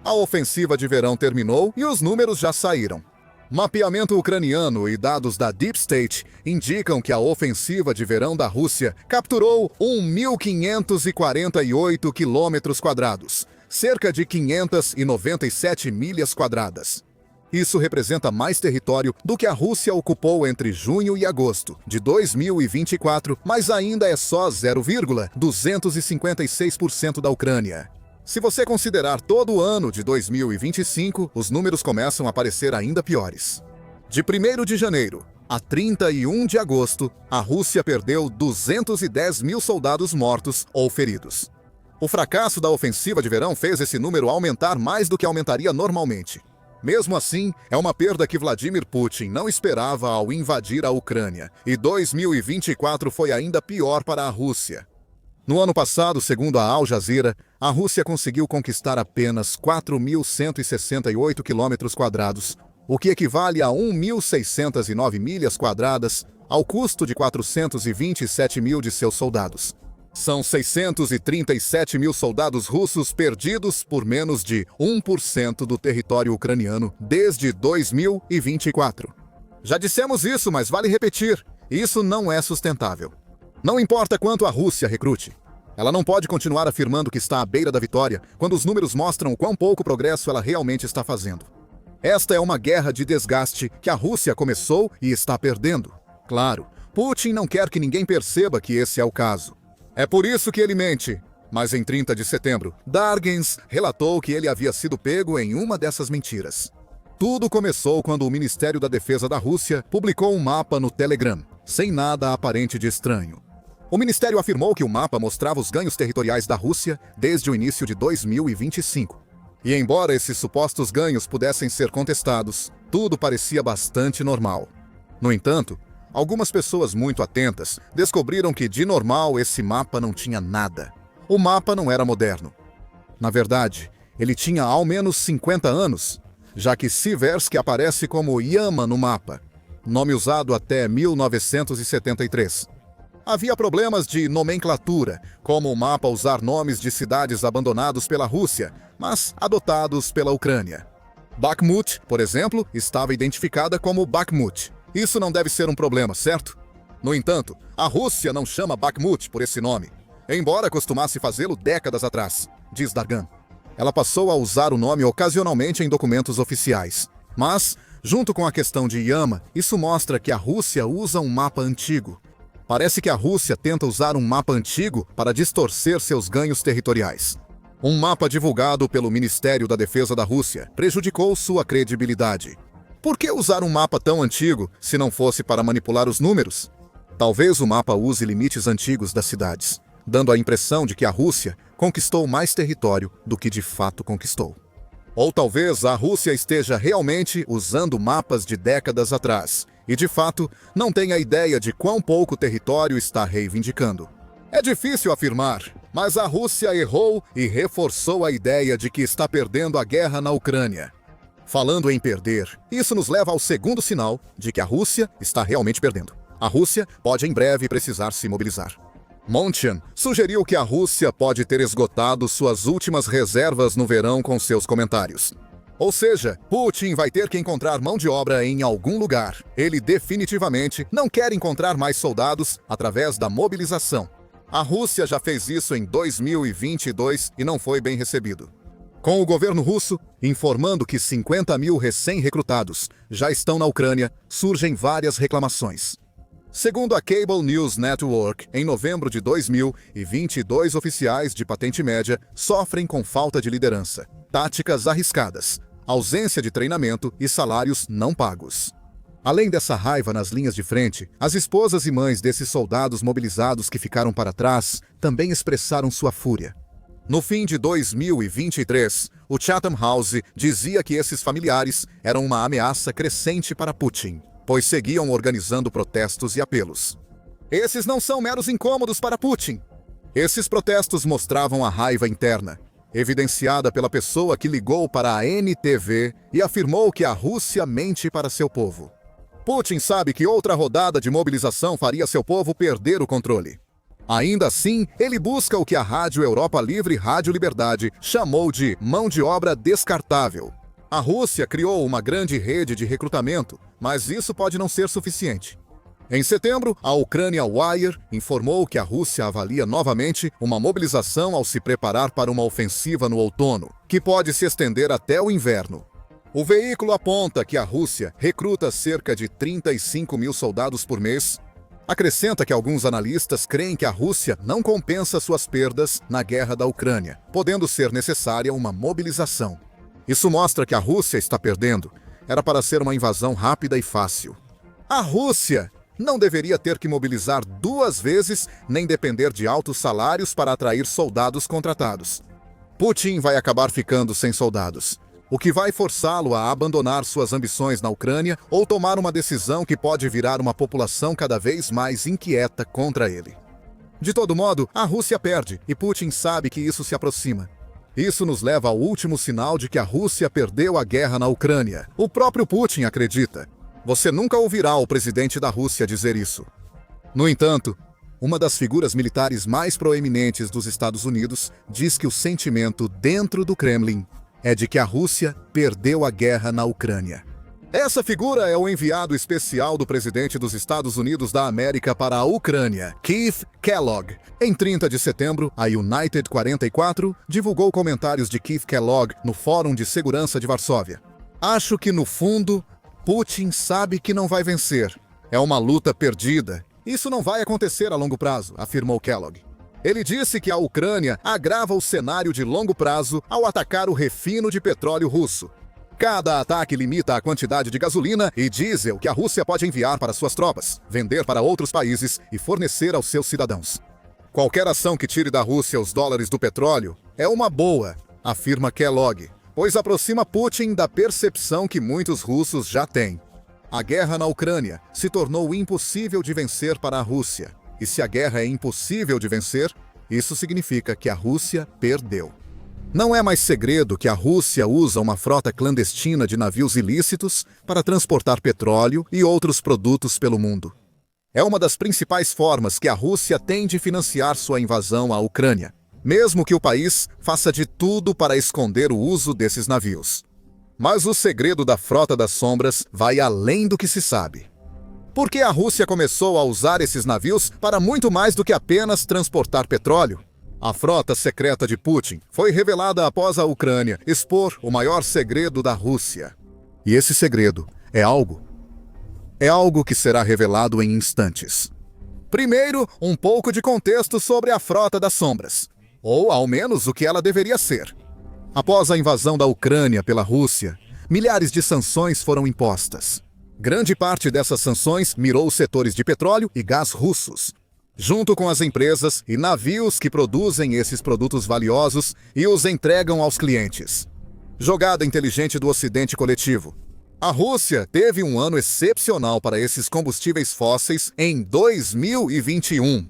A ofensiva de verão terminou e os números já saíram. Mapeamento ucraniano e dados da Deep State indicam que a ofensiva de verão da Rússia capturou 1.548 quilômetros quadrados, cerca de 597 milhas quadradas. Isso representa mais território do que a Rússia ocupou entre junho e agosto de 2024, mas ainda é só 0,256% da Ucrânia. Se você considerar todo o ano de 2025, os números começam a parecer ainda piores. De 1º de janeiro a 31 de agosto, a Rússia perdeu 210 mil soldados mortos ou feridos. O fracasso da ofensiva de verão fez esse número aumentar mais do que aumentaria normalmente. Mesmo assim, é uma perda que Vladimir Putin não esperava ao invadir a Ucrânia, e 2024 foi ainda pior para a Rússia. No ano passado, segundo a Al Jazeera, a Rússia conseguiu conquistar apenas 4.168 quilômetros quadrados, o que equivale a 1.609 milhas quadradas, ao custo de 427 mil de seus soldados. São 637 mil soldados russos perdidos por menos de 1% do território ucraniano desde 2024. Já dissemos isso, mas vale repetir: isso não é sustentável. Não importa quanto a Rússia recrute, ela não pode continuar afirmando que está à beira da vitória quando os números mostram o quão pouco progresso ela realmente está fazendo. Esta é uma guerra de desgaste que a Rússia começou e está perdendo. Claro, Putin não quer que ninguém perceba que esse é o caso. É por isso que ele mente. Mas em 30 de setembro, Dargins relatou que ele havia sido pego em uma dessas mentiras. Tudo começou quando o Ministério da Defesa da Rússia publicou um mapa no Telegram, sem nada aparente de estranho. O ministério afirmou que o mapa mostrava os ganhos territoriais da Rússia desde o início de 2025. E embora esses supostos ganhos pudessem ser contestados, tudo parecia bastante normal. No entanto, algumas pessoas muito atentas descobriram que de normal esse mapa não tinha nada. O mapa não era moderno. Na verdade, ele tinha ao menos 50 anos, já que Siversky aparece como Yama no mapa, nome usado até 1973. Havia problemas de nomenclatura, como o mapa usar nomes de cidades abandonados pela Rússia, mas adotados pela Ucrânia. Bakhmut, por exemplo, estava identificada como Bakhmut. Isso não deve ser um problema, certo? No entanto, a Rússia não chama Bakhmut por esse nome, embora costumasse fazê-lo décadas atrás, diz Dargan. Ela passou a usar o nome ocasionalmente em documentos oficiais. Mas, junto com a questão de Yama, isso mostra que a Rússia usa um mapa antigo. Parece que a Rússia tenta usar um mapa antigo para distorcer seus ganhos territoriais. Um mapa divulgado pelo Ministério da Defesa da Rússia prejudicou sua credibilidade. Por que usar um mapa tão antigo se não fosse para manipular os números? Talvez o mapa use limites antigos das cidades, dando a impressão de que a Rússia conquistou mais território do que de fato conquistou. Ou talvez a Rússia esteja realmente usando mapas de décadas atrás e, de fato, não tenha ideia de quão pouco território está reivindicando. É difícil afirmar, mas a Rússia errou e reforçou a ideia de que está perdendo a guerra na Ucrânia. Falando em perder, isso nos leva ao segundo sinal de que a Rússia está realmente perdendo. A Rússia pode em breve precisar se mobilizar. Montian sugeriu que a Rússia pode ter esgotado suas últimas reservas no verão com seus comentários. Ou seja, Putin vai ter que encontrar mão de obra em algum lugar. Ele definitivamente não quer encontrar mais soldados através da mobilização. A Rússia já fez isso em 2022 e não foi bem recebido. Com o governo russo informando que 50 mil recém-recrutados já estão na Ucrânia, surgem várias reclamações. Segundo a Cable News Network, em novembro de 2022 oficiais de patente média sofrem com falta de liderança, táticas arriscadas, ausência de treinamento e salários não pagos. Além dessa raiva nas linhas de frente, as esposas e mães desses soldados mobilizados que ficaram para trás também expressaram sua fúria. No fim de 2023, o Chatham House dizia que esses familiares eram uma ameaça crescente para Putin, pois seguiam organizando protestos e apelos. Esses não são meros incômodos para Putin. Esses protestos mostravam a raiva interna, evidenciada pela pessoa que ligou para a NTV e afirmou que a Rússia mente para seu povo. Putin sabe que outra rodada de mobilização faria seu povo perder o controle. Ainda assim, ele busca o que a Rádio Europa Livre Rádio Liberdade chamou de mão de obra descartável. A Rússia criou uma grande rede de recrutamento, mas isso pode não ser suficiente. Em setembro, a Ucrânia Wire informou que a Rússia avalia novamente uma mobilização ao se preparar para uma ofensiva no outono, que pode se estender até o inverno. O veículo aponta que a Rússia recruta cerca de 35 mil soldados por mês. Acrescenta que alguns analistas creem que a Rússia não compensa suas perdas na guerra da Ucrânia, podendo ser necessária uma mobilização. Isso mostra que a Rússia está perdendo. Era para ser uma invasão rápida e fácil. A Rússia não deveria ter que mobilizar 2 vezes nem depender de altos salários para atrair soldados contratados. Putin vai acabar ficando sem soldados, o que vai forçá-lo a abandonar suas ambições na Ucrânia ou tomar uma decisão que pode virar uma população cada vez mais inquieta contra ele. De todo modo, a Rússia perde e Putin sabe que isso se aproxima. Isso nos leva ao último sinal de que a Rússia perdeu a guerra na Ucrânia. O próprio Putin acredita. Você nunca ouvirá o presidente da Rússia dizer isso. No entanto, uma das figuras militares mais proeminentes dos Estados Unidos diz que o sentimento dentro do Kremlin é de que a Rússia perdeu a guerra na Ucrânia. Essa figura é o enviado especial do presidente dos Estados Unidos da América para a Ucrânia, Keith Kellogg. Em 30 de setembro, a United 44 divulgou comentários de Keith Kellogg no Fórum de Segurança de Varsóvia. Acho que, no fundo, Putin sabe que não vai vencer. É uma luta perdida. Isso não vai acontecer a longo prazo, afirmou Kellogg. Ele disse que a Ucrânia agrava o cenário de longo prazo ao atacar o refino de petróleo russo. Cada ataque limita a quantidade de gasolina e diesel que a Rússia pode enviar para suas tropas, vender para outros países e fornecer aos seus cidadãos. Qualquer ação que tire da Rússia os dólares do petróleo é uma boa, afirma Kellogg, pois aproxima Putin da percepção que muitos russos já têm. A guerra na Ucrânia se tornou impossível de vencer para a Rússia. E se a guerra é impossível de vencer, isso significa que a Rússia perdeu. Não é mais segredo que a Rússia usa uma frota clandestina de navios ilícitos para transportar petróleo e outros produtos pelo mundo. É uma das principais formas que a Rússia tem de financiar sua invasão à Ucrânia, mesmo que o país faça de tudo para esconder o uso desses navios. Mas o segredo da Frota das Sombras vai além do que se sabe. Porque a Rússia começou a usar esses navios para muito mais do que apenas transportar petróleo. A frota secreta de Putin foi revelada após a Ucrânia expor o maior segredo da Rússia. E esse segredo é algo que será revelado em instantes. Primeiro, um pouco de contexto sobre a Frota das Sombras, ou ao menos o que ela deveria ser. Após a invasão da Ucrânia pela Rússia, milhares de sanções foram impostas. Grande parte dessas sanções mirou os setores de petróleo e gás russos, junto com as empresas e navios que produzem esses produtos valiosos e os entregam aos clientes. Jogada inteligente do Ocidente coletivo. A Rússia teve um ano excepcional para esses combustíveis fósseis em 2021.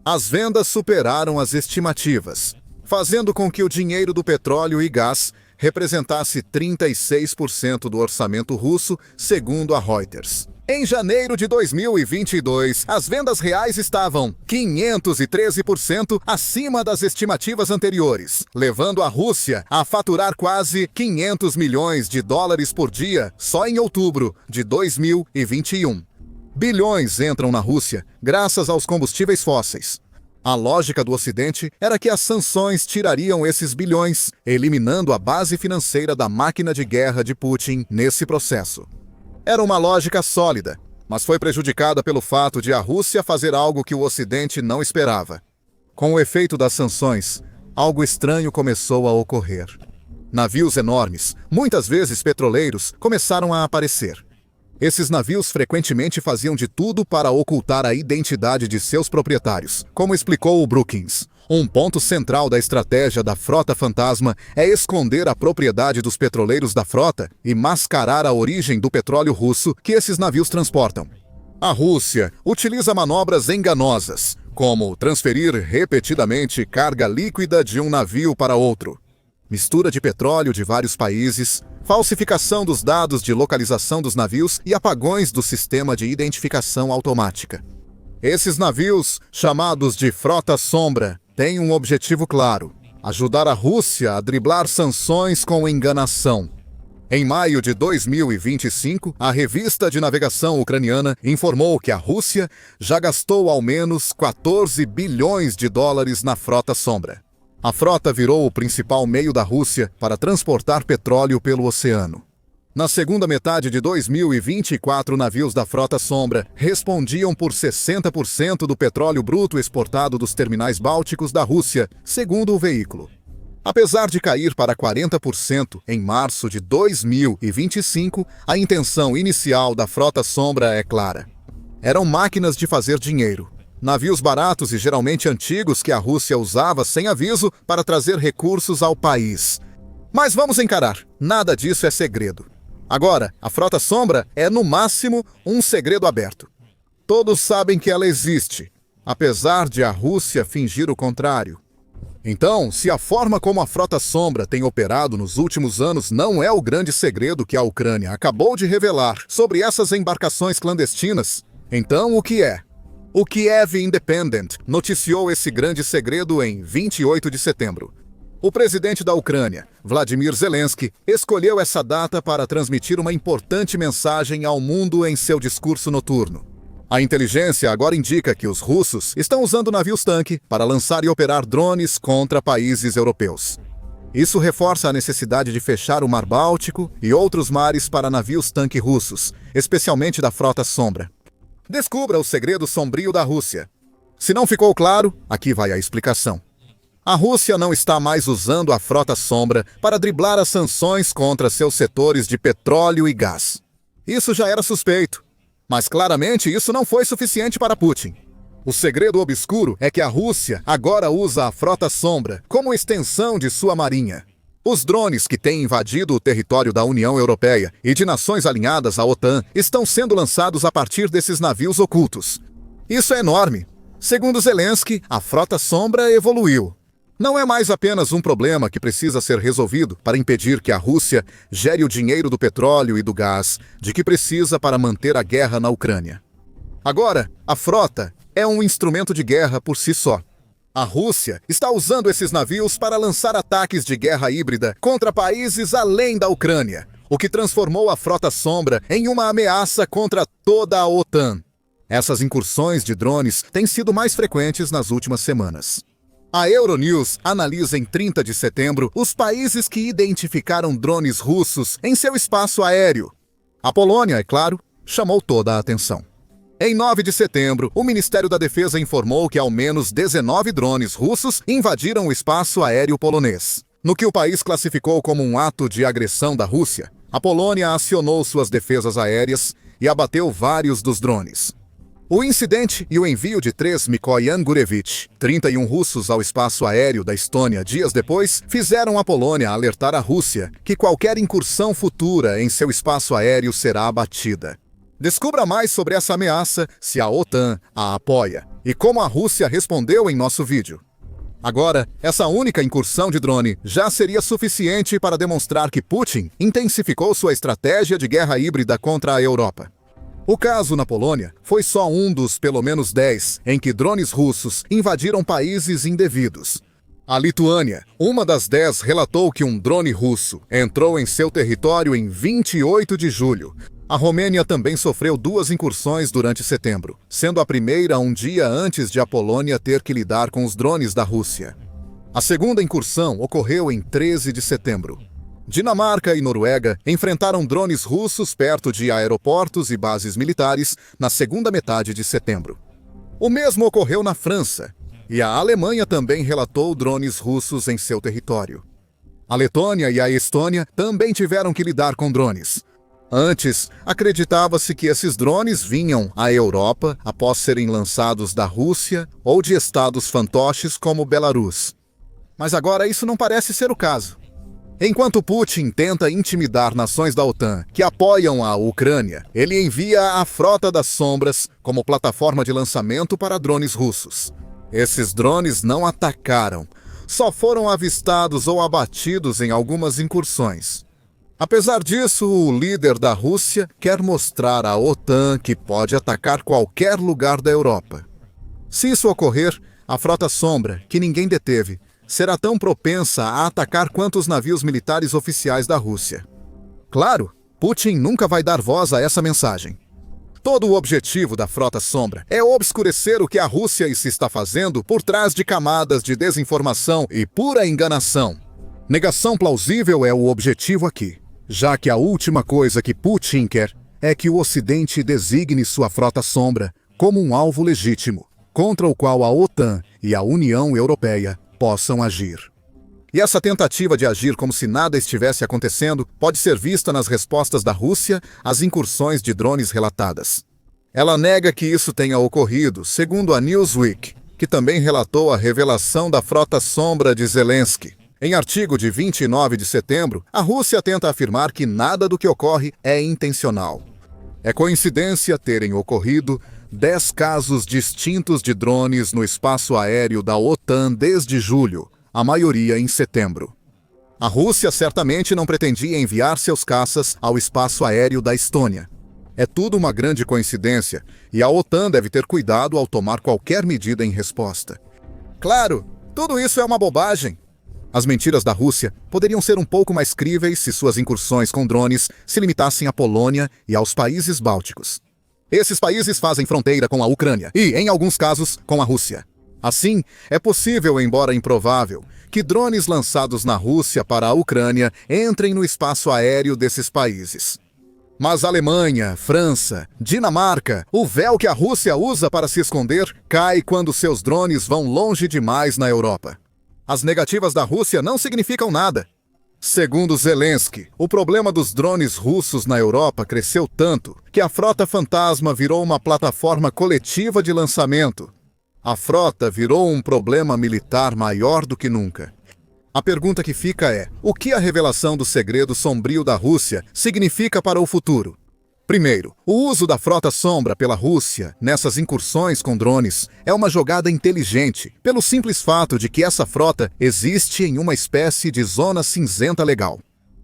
As vendas superaram as estimativas, fazendo com que o dinheiro do petróleo e gás representasse 36% do orçamento russo, segundo a Reuters. Em janeiro de 2022, as vendas reais estavam 513% acima das estimativas anteriores, levando a Rússia a faturar quase 500 milhões de dólares por dia só em outubro de 2021. Bilhões entram na Rússia graças aos combustíveis fósseis. A lógica do Ocidente era que as sanções tirariam esses bilhões, eliminando a base financeira da máquina de guerra de Putin nesse processo. Era uma lógica sólida, mas foi prejudicada pelo fato de a Rússia fazer algo que o Ocidente não esperava. Com o efeito das sanções, algo estranho começou a ocorrer. Navios enormes, muitas vezes petroleiros, começaram a aparecer. Esses navios frequentemente faziam de tudo para ocultar a identidade de seus proprietários, como explicou o Brookings. Um ponto central da estratégia da Frota Fantasma é esconder a propriedade dos petroleiros da frota e mascarar a origem do petróleo russo que esses navios transportam. A Rússia utiliza manobras enganosas, como transferir repetidamente carga líquida de um navio para outro, mistura de petróleo de vários países, falsificação dos dados de localização dos navios e apagões do sistema de identificação automática. Esses navios, chamados de Frota Sombra, têm um objetivo claro: ajudar a Rússia a driblar sanções com enganação. Em maio de 2025, a revista de navegação ucraniana informou que a Rússia já gastou ao menos 14 bilhões de dólares na Frota Sombra. A frota virou o principal meio da Rússia para transportar petróleo pelo oceano. Na segunda metade de 2024, navios da Frota Sombra respondiam por 60% do petróleo bruto exportado dos terminais bálticos da Rússia, segundo o veículo. Apesar de cair para 40% em março de 2025, a intenção inicial da Frota Sombra é clara. Eram máquinas de fazer dinheiro. Navios baratos e geralmente antigos que a Rússia usava sem aviso para trazer recursos ao país. Mas vamos encarar, nada disso é segredo. Agora, a Frota Sombra é, no máximo, um segredo aberto. Todos sabem que ela existe, apesar de a Rússia fingir o contrário. Então, se a forma como a Frota Sombra tem operado nos últimos anos não é o grande segredo que a Ucrânia acabou de revelar sobre essas embarcações clandestinas, então o que é? O Kiev Independent noticiou esse grande segredo em 28 de setembro. O presidente da Ucrânia, Vladimir Zelensky, escolheu essa data para transmitir uma importante mensagem ao mundo em seu discurso noturno. A inteligência agora indica que os russos estão usando navios-tanque para lançar e operar drones contra países europeus. Isso reforça a necessidade de fechar o Mar Báltico e outros mares para navios-tanque russos, especialmente da Frota Sombra. Descubra o segredo sombrio da Rússia. Se não ficou claro, aqui vai a explicação. A Rússia não está mais usando a Frota Sombra para driblar as sanções contra seus setores de petróleo e gás. Isso já era suspeito, mas claramente isso não foi suficiente para Putin. O segredo obscuro é que a Rússia agora usa a Frota Sombra como extensão de sua marinha. Os drones que têm invadido o território da União Europeia e de nações alinhadas à OTAN estão sendo lançados a partir desses navios ocultos. Isso é enorme. Segundo Zelensky, a Frota Sombra evoluiu. Não é mais apenas um problema que precisa ser resolvido para impedir que a Rússia gere o dinheiro do petróleo e do gás de que precisa para manter a guerra na Ucrânia. Agora, a frota é um instrumento de guerra por si só. A Rússia está usando esses navios para lançar ataques de guerra híbrida contra países além da Ucrânia, o que transformou a Frota Sombra em uma ameaça contra toda a OTAN. Essas incursões de drones têm sido mais frequentes nas últimas semanas. A Euronews analisa em 30 de setembro os países que identificaram drones russos em seu espaço aéreo. A Polônia, é claro, chamou toda a atenção. Em 9 de setembro, o Ministério da Defesa informou que ao menos 19 drones russos invadiram o espaço aéreo polonês. No que o país classificou como um ato de agressão da Rússia, a Polônia acionou suas defesas aéreas e abateu vários dos drones. O incidente e o envio de 3 Mikoyan Gurevich, 31 russos ao espaço aéreo da Estônia dias depois, fizeram a Polônia alertar a Rússia que qualquer incursão futura em seu espaço aéreo será abatida. Descubra mais sobre essa ameaça se a OTAN a apoia e como a Rússia respondeu em nosso vídeo. Agora, essa única incursão de drone já seria suficiente para demonstrar que Putin intensificou sua estratégia de guerra híbrida contra a Europa. O caso na Polônia foi só um dos pelo menos 10 em que drones russos invadiram países indevidos. A Lituânia, uma das 10, relatou que um drone russo entrou em seu território em 28 de julho. A Romênia também sofreu 2 incursões durante setembro, sendo a primeira um dia antes de a Polônia ter que lidar com os drones da Rússia. A segunda incursão ocorreu em 13 de setembro. Dinamarca e Noruega enfrentaram drones russos perto de aeroportos e bases militares na segunda metade de setembro. O mesmo ocorreu na França, e a Alemanha também relatou drones russos em seu território. A Letônia e a Estônia também tiveram que lidar com drones. Antes, acreditava-se que esses drones vinham à Europa após serem lançados da Rússia ou de estados fantoches como Belarus. Mas agora isso não parece ser o caso. Enquanto Putin tenta intimidar nações da OTAN que apoiam a Ucrânia, ele envia a Frota das Sombras como plataforma de lançamento para drones russos. Esses drones não atacaram, só foram avistados ou abatidos em algumas incursões. Apesar disso, o líder da Rússia quer mostrar à OTAN que pode atacar qualquer lugar da Europa. Se isso ocorrer, a Frota Sombra, que ninguém deteve, será tão propensa a atacar quanto os navios militares oficiais da Rússia. Claro, Putin nunca vai dar voz a essa mensagem. Todo o objetivo da Frota Sombra é obscurecer o que a Rússia está fazendo por trás de camadas de desinformação e pura enganação. Negação plausível é o objetivo aqui, já que a última coisa que Putin quer é que o Ocidente designe sua Frota Sombra como um alvo legítimo, contra o qual a OTAN e a União Europeia possam agir. E essa tentativa de agir como se nada estivesse acontecendo pode ser vista nas respostas da Rússia às incursões de drones relatadas. Ela nega que isso tenha ocorrido, segundo a Newsweek, que também relatou a revelação da Frota Sombra de Zelensky. Em artigo de 29 de setembro, a Rússia tenta afirmar que nada do que ocorre é intencional. É coincidência terem ocorrido 10 casos distintos de drones no espaço aéreo da OTAN desde julho, a maioria em setembro. A Rússia certamente não pretendia enviar seus caças ao espaço aéreo da Estônia. É tudo uma grande coincidência, e a OTAN deve ter cuidado ao tomar qualquer medida em resposta. Claro, tudo isso é uma bobagem. As mentiras da Rússia poderiam ser um pouco mais críveis se suas incursões com drones se limitassem à Polônia e aos países bálticos. Esses países fazem fronteira com a Ucrânia e, em alguns casos, com a Rússia. Assim, é possível, embora improvável, que drones lançados na Rússia para a Ucrânia entrem no espaço aéreo desses países. Mas Alemanha, França, Dinamarca, o véu que a Rússia usa para se esconder, cai quando seus drones vão longe demais na Europa. As negativas da Rússia não significam nada. Segundo Zelensky, o problema dos drones russos na Europa cresceu tanto que a Frota Fantasma virou uma plataforma coletiva de lançamento. A frota virou um problema militar maior do que nunca. A pergunta que fica é: o que a revelação do segredo sombrio da Rússia significa para o futuro? Primeiro, o uso da Frota Sombra pela Rússia nessas incursões com drones é uma jogada inteligente, pelo simples fato de que essa frota existe em uma espécie de zona cinzenta legal.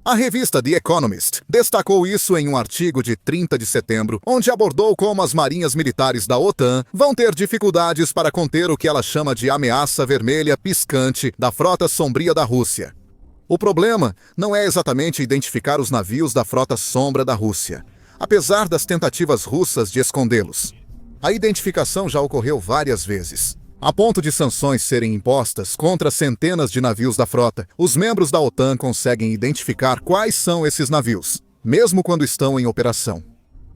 A revista The Economist destacou isso em um artigo de 30 de setembro, onde abordou como as marinhas militares da OTAN vão ter dificuldades para conter o que ela chama de ameaça vermelha piscante da Frota Sombria da Rússia. O problema não é exatamente identificar os navios da Frota Sombra da Rússia, apesar das tentativas russas de escondê-los. A identificação já ocorreu várias vezes. A ponto de sanções serem impostas contra centenas de navios da frota, os membros da OTAN conseguem identificar quais são esses navios, mesmo quando estão em operação.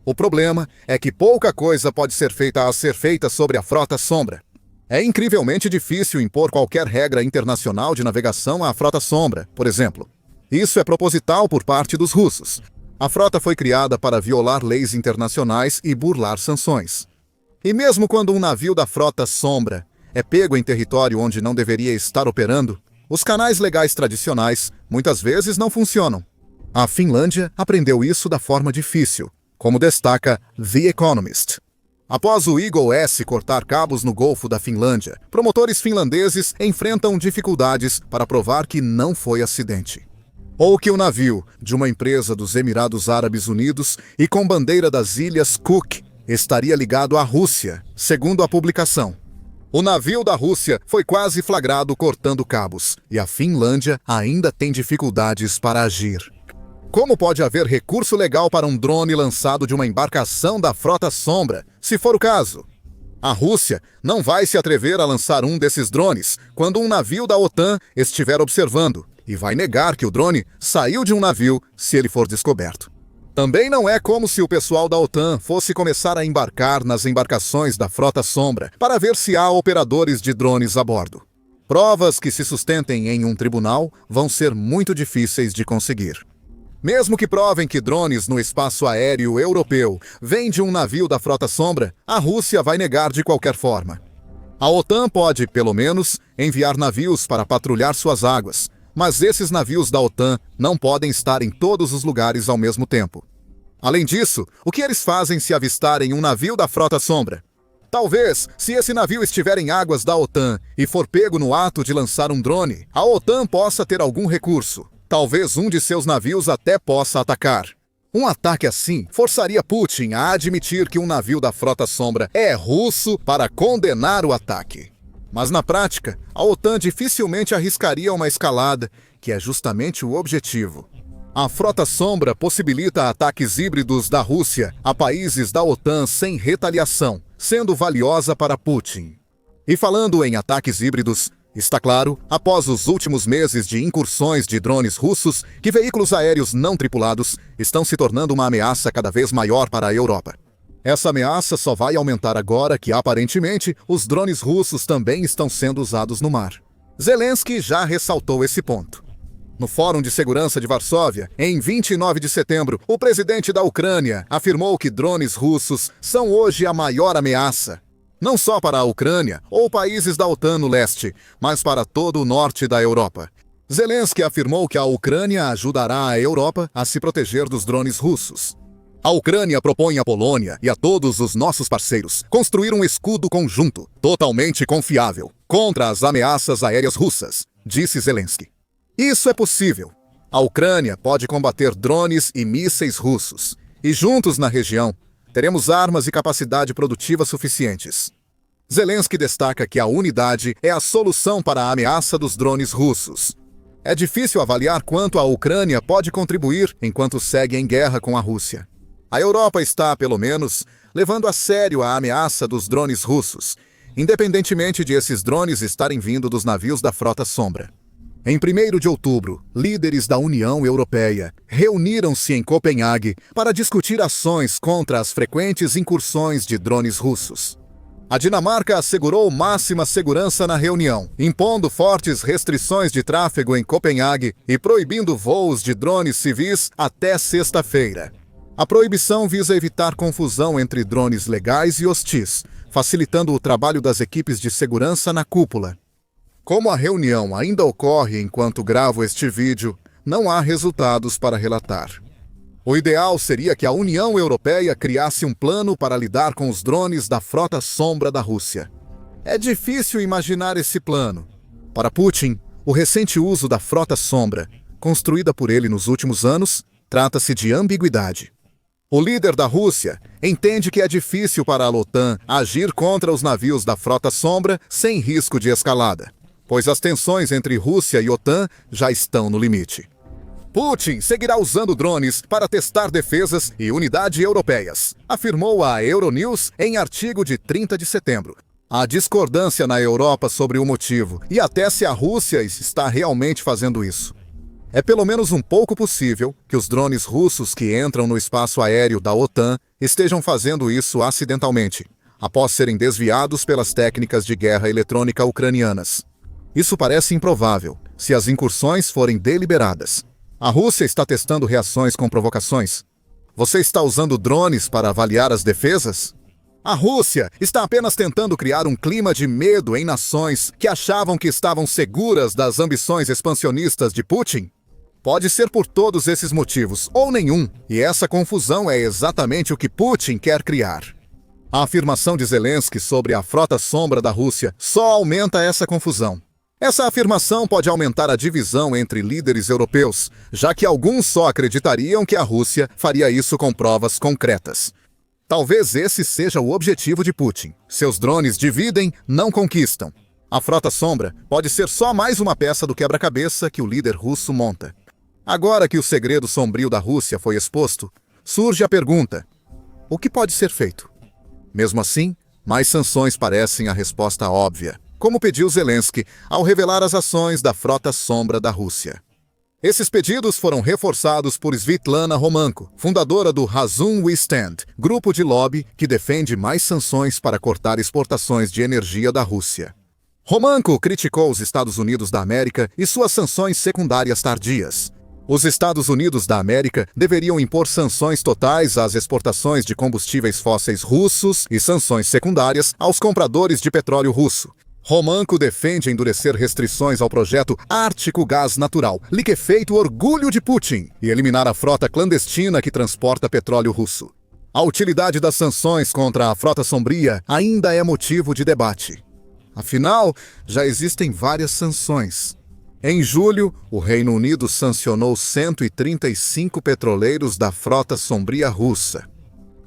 O problema é que pouca coisa pode ser feita sobre a Frota Sombra. É incrivelmente difícil impor qualquer regra internacional de navegação à Frota Sombra, por exemplo. Isso é proposital por parte dos russos. A frota foi criada para violar leis internacionais e burlar sanções. E mesmo quando um navio da Frota Sombra é pego em território onde não deveria estar operando, os canais legais tradicionais muitas vezes não funcionam. A Finlândia aprendeu isso da forma difícil, como destaca The Economist. Após o Eagle S cortar cabos no Golfo da Finlândia, promotores finlandeses enfrentam dificuldades para provar que não foi acidente. Ou que o navio de uma empresa dos Emirados Árabes Unidos e com bandeira das Ilhas Cook estaria ligado à Rússia, segundo a publicação. O navio da Rússia foi quase flagrado cortando cabos, e a Finlândia ainda tem dificuldades para agir. Como pode haver recurso legal para um drone lançado de uma embarcação da Frota Sombra, se for o caso? A Rússia não vai se atrever a lançar um desses drones quando um navio da OTAN estiver observando, e vai negar que o drone saiu de um navio se ele for descoberto. Também não é como se o pessoal da OTAN fosse começar a embarcar nas embarcações da Frota Sombra para ver se há operadores de drones a bordo. Provas que se sustentem em um tribunal vão ser muito difíceis de conseguir. Mesmo que provem que drones no espaço aéreo europeu vêm de um navio da Frota Sombra, a Rússia vai negar de qualquer forma. A OTAN pode, pelo menos, enviar navios para patrulhar suas águas, mas esses navios da OTAN não podem estar em todos os lugares ao mesmo tempo. Além disso, o que eles fazem se avistarem um navio da Frota Sombra? Talvez, se esse navio estiver em águas da OTAN e for pego no ato de lançar um drone, a OTAN possa ter algum recurso. Talvez um de seus navios até possa atacar. Um ataque assim forçaria Putin a admitir que um navio da Frota Sombra é russo para condenar o ataque. Mas na prática, a OTAN dificilmente arriscaria uma escalada, que é justamente o objetivo. A Frota Sombra possibilita ataques híbridos da Rússia a países da OTAN sem retaliação, sendo valiosa para Putin. E falando em ataques híbridos, está claro, após os últimos meses de incursões de drones russos, que veículos aéreos não tripulados estão se tornando uma ameaça cada vez maior para a Europa. Essa ameaça só vai aumentar agora que, aparentemente, os drones russos também estão sendo usados no mar. Zelensky já ressaltou esse ponto. No Fórum de Segurança de Varsóvia, em 29 de setembro, o presidente da Ucrânia afirmou que drones russos são hoje a maior ameaça. Não só para a Ucrânia ou países da OTAN no leste, mas para todo o norte da Europa. Zelensky afirmou que a Ucrânia ajudará a Europa a se proteger dos drones russos. A Ucrânia propõe à Polônia e a todos os nossos parceiros construir um escudo conjunto, totalmente confiável, contra as ameaças aéreas russas, disse Zelensky. Isso é possível. A Ucrânia pode combater drones e mísseis russos, e juntos na região, teremos armas e capacidade produtiva suficientes. Zelensky destaca que a unidade é a solução para a ameaça dos drones russos. É difícil avaliar quanto a Ucrânia pode contribuir enquanto segue em guerra com a Rússia. A Europa está, pelo menos, levando a sério a ameaça dos drones russos, independentemente de esses drones estarem vindo dos navios da Frota Sombra. Em 1º de outubro, líderes da União Europeia reuniram-se em Copenhague para discutir ações contra as frequentes incursões de drones russos. A Dinamarca assegurou máxima segurança na reunião, impondo fortes restrições de tráfego em Copenhague e proibindo voos de drones civis até sexta-feira. A proibição visa evitar confusão entre drones legais e hostis, facilitando o trabalho das equipes de segurança na cúpula. Como a reunião ainda ocorre enquanto gravo este vídeo, não há resultados para relatar. O ideal seria que a União Europeia criasse um plano para lidar com os drones da Frota Sombra da Rússia. É difícil imaginar esse plano. Para Putin, o recente uso da Frota Sombra, construída por ele nos últimos anos, trata-se de ambiguidade. O líder da Rússia entende que é difícil para a OTAN agir contra os navios da Frota Sombra sem risco de escalada, pois as tensões entre Rússia e OTAN já estão no limite. Putin seguirá usando drones para testar defesas e unidades europeias, afirmou a Euronews em artigo de 30 de setembro. Há discordância na Europa sobre o motivo e até se a Rússia está realmente fazendo isso. É pelo menos um pouco possível que os drones russos que entram no espaço aéreo da OTAN estejam fazendo isso acidentalmente, após serem desviados pelas técnicas de guerra eletrônica ucranianas. Isso parece improvável, se as incursões forem deliberadas. A Rússia está testando reações com provocações. Você está usando drones para avaliar as defesas? A Rússia está apenas tentando criar um clima de medo em nações que achavam que estavam seguras das ambições expansionistas de Putin? Pode ser por todos esses motivos, ou nenhum, e essa confusão é exatamente o que Putin quer criar. A afirmação de Zelensky sobre a Frota Sombra da Rússia só aumenta essa confusão. Essa afirmação pode aumentar a divisão entre líderes europeus, já que alguns só acreditariam que a Rússia faria isso com provas concretas. Talvez esse seja o objetivo de Putin. Seus drones dividem, não conquistam. A Frota Sombra pode ser só mais uma peça do quebra-cabeça que o líder russo monta. Agora que o segredo sombrio da Rússia foi exposto, surge a pergunta: o que pode ser feito? Mesmo assim, mais sanções parecem a resposta óbvia, como pediu Zelensky ao revelar as ações da Frota Sombra da Rússia. Esses pedidos foram reforçados por Svitlana Romanko, fundadora do Razum We Stand, grupo de lobby que defende mais sanções para cortar exportações de energia da Rússia. Romanko criticou os Estados Unidos da América e suas sanções secundárias tardias. Os Estados Unidos da América deveriam impor sanções totais às exportações de combustíveis fósseis russos e sanções secundárias aos compradores de petróleo russo. Romanko defende endurecer restrições ao projeto Ártico Gás Natural, liquefeito orgulho de Putin, e eliminar a frota clandestina que transporta petróleo russo. A utilidade das sanções contra a Frota Sombria ainda é motivo de debate. Afinal, já existem várias sanções. Em julho, o Reino Unido sancionou 135 petroleiros da Frota Sombria russa.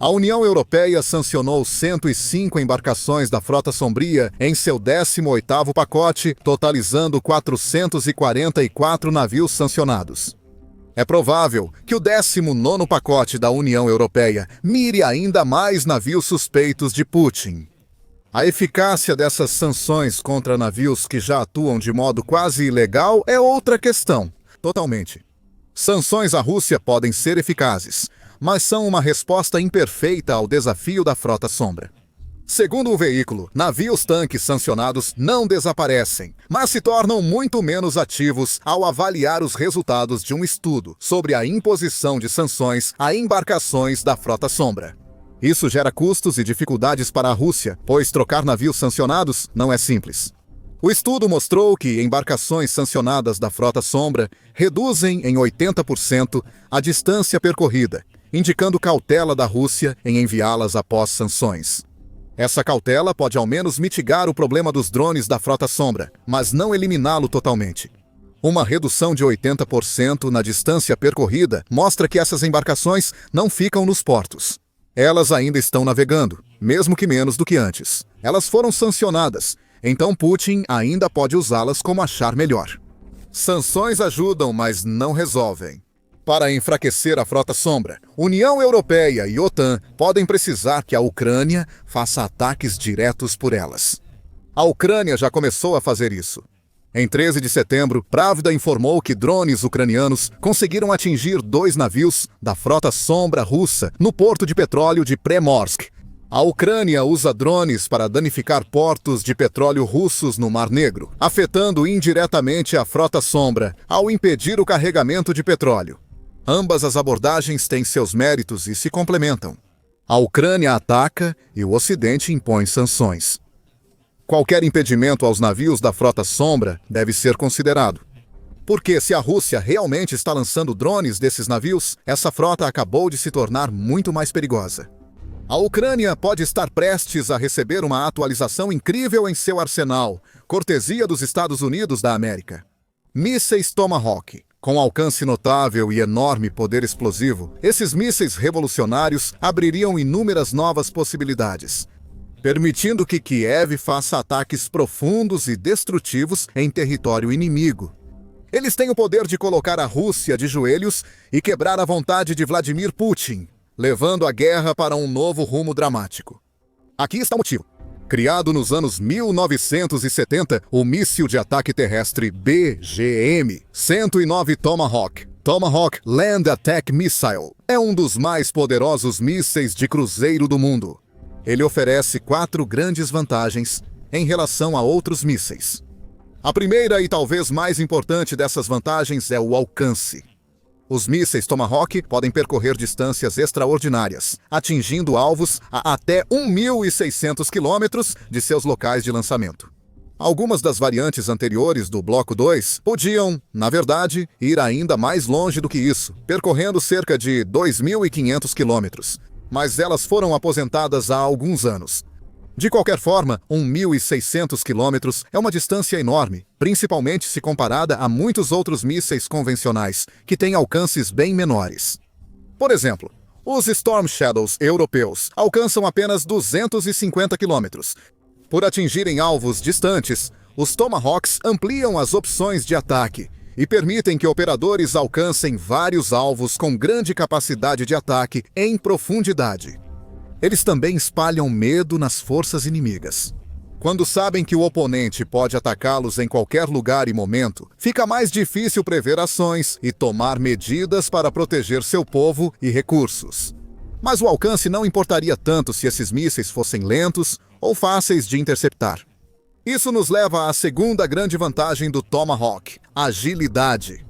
A União Europeia sancionou 105 embarcações da Frota Sombria em seu 18º pacote, totalizando 444 navios sancionados. É provável que o 19º pacote da União Europeia mire ainda mais navios suspeitos de Putin. A eficácia dessas sanções contra navios que já atuam de modo quase ilegal é outra questão, totalmente. Sanções à Rússia podem ser eficazes, mas são uma resposta imperfeita ao desafio da Frota Sombra. Segundo o veículo, navios-tanques sancionados não desaparecem, mas se tornam muito menos ativos ao avaliar os resultados de um estudo sobre a imposição de sanções a embarcações da Frota Sombra. Isso gera custos e dificuldades para a Rússia, pois trocar navios sancionados não é simples. O estudo mostrou que embarcações sancionadas da Frota Sombra reduzem em 80% a distância percorrida, indicando cautela da Rússia em enviá-las após sanções. Essa cautela pode ao menos mitigar o problema dos drones da Frota Sombra, mas não eliminá-lo totalmente. Uma redução de 80% na distância percorrida mostra que essas embarcações não ficam nos portos. Elas ainda estão navegando, mesmo que menos do que antes. Elas foram sancionadas, então Putin ainda pode usá-las como achar melhor. Sanções ajudam, mas não resolvem. Para enfraquecer a Frota Sombra, União Europeia e OTAN podem precisar que a Ucrânia faça ataques diretos por elas. A Ucrânia já começou a fazer isso. Em 13 de setembro, Pravda informou que drones ucranianos conseguiram atingir 2 navios da Frota Sombra russa no porto de petróleo de Primorsk. A Ucrânia usa drones para danificar portos de petróleo russos no Mar Negro, afetando indiretamente a Frota Sombra ao impedir o carregamento de petróleo. Ambas as abordagens têm seus méritos e se complementam. A Ucrânia ataca e o Ocidente impõe sanções. Qualquer impedimento aos navios da Frota Sombra deve ser considerado. Porque se a Rússia realmente está lançando drones desses navios, essa frota acabou de se tornar muito mais perigosa. A Ucrânia pode estar prestes a receber uma atualização incrível em seu arsenal, cortesia dos Estados Unidos da América. Mísseis Tomahawk. Com alcance notável e enorme poder explosivo, esses mísseis revolucionários abririam inúmeras novas possibilidades, permitindo que Kiev faça ataques profundos e destrutivos em território inimigo. Eles têm o poder de colocar a Rússia de joelhos e quebrar a vontade de Vladimir Putin, levando a guerra para um novo rumo dramático. Aqui está o motivo. Criado nos anos 1970, o míssil de ataque terrestre BGM-109 Tomahawk, Tomahawk Land Attack Missile, é um dos mais poderosos mísseis de cruzeiro do mundo. Ele oferece 4 grandes vantagens em relação a outros mísseis. A primeira e talvez mais importante dessas vantagens é o alcance. Os mísseis Tomahawk podem percorrer distâncias extraordinárias, atingindo alvos a até 1.600 quilômetros de seus locais de lançamento. Algumas das variantes anteriores do Bloco 2 podiam, na verdade, ir ainda mais longe do que isso, percorrendo cerca de 2.500 quilômetros, mas elas foram aposentadas há alguns anos. De qualquer forma, 1.600 quilômetros é uma distância enorme, principalmente se comparada a muitos outros mísseis convencionais, que têm alcances bem menores. Por exemplo, os Storm Shadows europeus alcançam apenas 250 quilômetros. Por atingirem alvos distantes, os Tomahawks ampliam as opções de ataque e permitem que operadores alcancem vários alvos com grande capacidade de ataque em profundidade. Eles também espalham medo nas forças inimigas. Quando sabem que o oponente pode atacá-los em qualquer lugar e momento, fica mais difícil prever ações e tomar medidas para proteger seu povo e recursos. Mas o alcance não importaria tanto se esses mísseis fossem lentos ou fáceis de interceptar. Isso nos leva à segunda grande vantagem do Tomahawk: agilidade.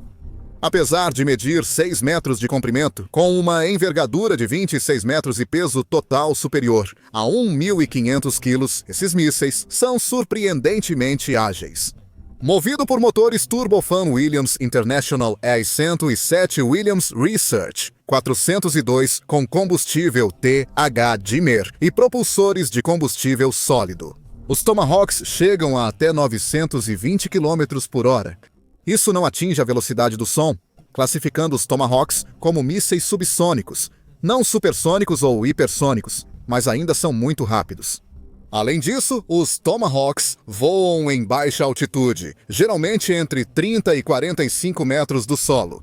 Apesar de medir 6 metros de comprimento, com uma envergadura de 26 metros e peso total superior a 1.500 quilos, esses mísseis são surpreendentemente ágeis. Movido por motores turbofan Williams International E-107 Williams Research 402 com combustível TH Dimmer e propulsores de combustível sólido, os Tomahawks chegam a até 920 km por hora. Isso não atinge a velocidade do som, classificando os Tomahawks como mísseis subsônicos, não supersônicos ou hipersônicos, mas ainda são muito rápidos. Além disso, os Tomahawks voam em baixa altitude, geralmente entre 30 e 45 metros do solo.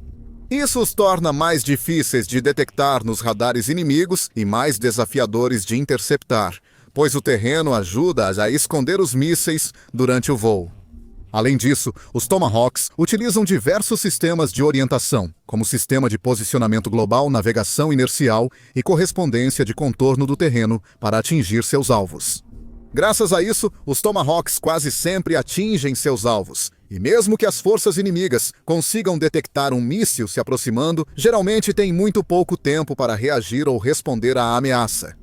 Isso os torna mais difíceis de detectar nos radares inimigos e mais desafiadores de interceptar, pois o terreno ajuda a esconder os mísseis durante o voo. Além disso, os Tomahawks utilizam diversos sistemas de orientação, como sistema de posicionamento global, navegação inercial e correspondência de contorno do terreno para atingir seus alvos. Graças a isso, os Tomahawks quase sempre atingem seus alvos, e mesmo que as forças inimigas consigam detectar um míssil se aproximando, geralmente têm muito pouco tempo para reagir ou responder à ameaça.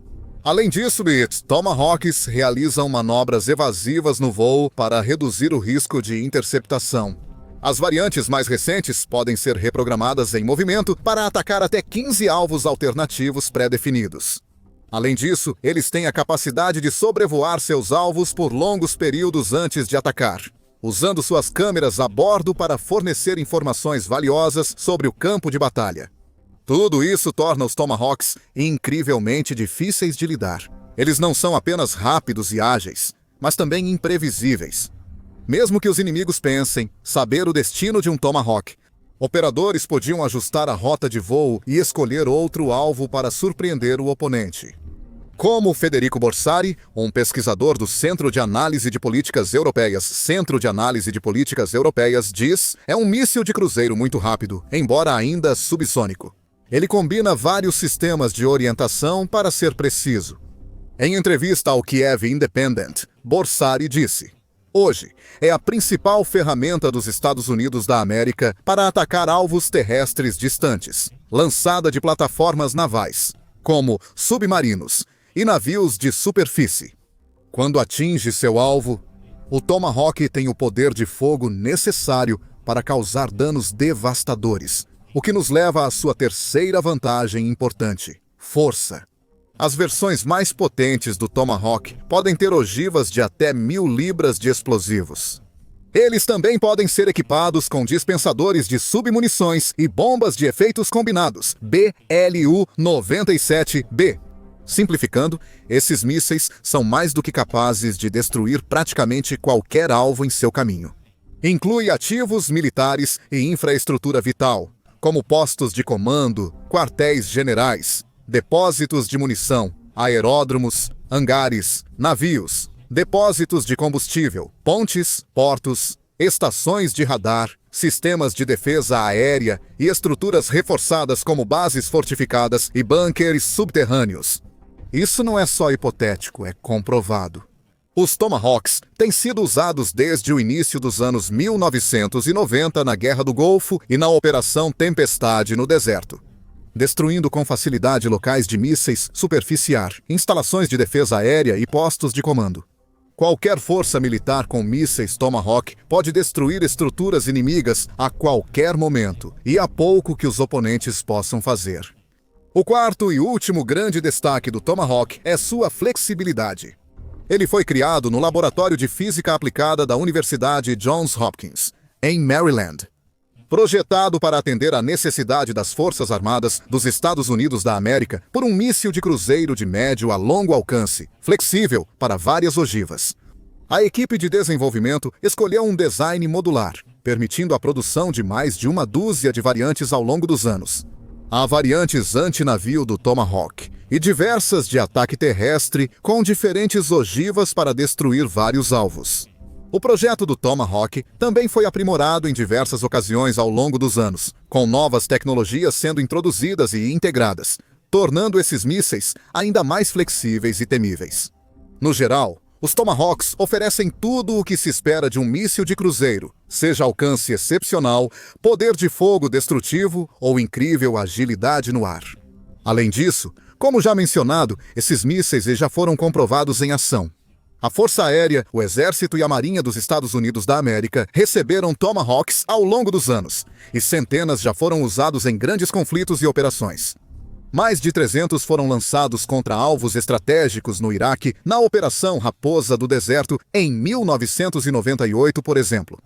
Além disso, os Tomahawks realizam manobras evasivas no voo para reduzir o risco de interceptação. As variantes mais recentes podem ser reprogramadas em movimento para atacar até 15 alvos alternativos pré-definidos. Além disso, eles têm a capacidade de sobrevoar seus alvos por longos períodos antes de atacar, usando suas câmeras a bordo para fornecer informações valiosas sobre o campo de batalha. Tudo isso torna os Tomahawks incrivelmente difíceis de lidar. Eles não são apenas rápidos e ágeis, mas também imprevisíveis. Mesmo que os inimigos pensem saber o destino de um Tomahawk, operadores podiam ajustar a rota de voo e escolher outro alvo para surpreender o oponente. Como Federico Borsari, um pesquisador do Centro de Análise de Políticas Europeias, diz, é um míssil de cruzeiro muito rápido, embora ainda subsônico. Ele combina vários sistemas de orientação para ser preciso. Em entrevista ao Kiev Independent, Borsari disse: "Hoje é a principal ferramenta dos Estados Unidos da América para atacar alvos terrestres distantes, lançada de plataformas navais, como submarinos e navios de superfície. Quando atinge seu alvo, o Tomahawk tem o poder de fogo necessário para causar danos devastadores, o que nos leva à sua terceira vantagem importante: força. As versões mais potentes do Tomahawk podem ter ogivas de até 1.000 libras de explosivos. Eles também podem ser equipados com dispensadores de submunições e bombas de efeitos combinados, BLU-97B. Simplificando, esses mísseis são mais do que capazes de destruir praticamente qualquer alvo em seu caminho. Inclui ativos militares e infraestrutura vital, como postos de comando, quartéis generais, depósitos de munição, aeródromos, hangares, navios, depósitos de combustível, pontes, portos, estações de radar, sistemas de defesa aérea e estruturas reforçadas como bases fortificadas e bunkers subterrâneos. Isso não é só hipotético, é comprovado. Os Tomahawks têm sido usados desde o início dos anos 1990 na Guerra do Golfo e na Operação Tempestade no deserto, destruindo com facilidade locais de mísseis superficiar, instalações de defesa aérea e postos de comando. Qualquer força militar com mísseis Tomahawk pode destruir estruturas inimigas a qualquer momento, e há pouco que os oponentes possam fazer. O quarto e último grande destaque do Tomahawk é sua flexibilidade. Ele foi criado no Laboratório de Física Aplicada da Universidade Johns Hopkins, em Maryland. Projetado para atender à necessidade das Forças Armadas dos Estados Unidos da América por um míssil de cruzeiro de médio a longo alcance, flexível para várias ogivas. A equipe de desenvolvimento escolheu um design modular, permitindo a produção de mais de uma dúzia de variantes ao longo dos anos. Há variantes antinavio do Tomahawk e diversas de ataque terrestre com diferentes ogivas para destruir vários alvos. O projeto do Tomahawk também foi aprimorado em diversas ocasiões ao longo dos anos, com novas tecnologias sendo introduzidas e integradas, tornando esses mísseis ainda mais flexíveis e temíveis. No geral, os Tomahawks oferecem tudo o que se espera de um míssil de cruzeiro, seja alcance excepcional, poder de fogo destrutivo ou incrível agilidade no ar. Além disso, como já mencionado, esses mísseis já foram comprovados em ação. A Força Aérea, o Exército e a Marinha dos Estados Unidos da América receberam Tomahawks ao longo dos anos, e centenas já foram usados em grandes conflitos e operações. Mais de 300 foram lançados contra alvos estratégicos no Iraque na Operação Raposa do Deserto em 1998, por exemplo.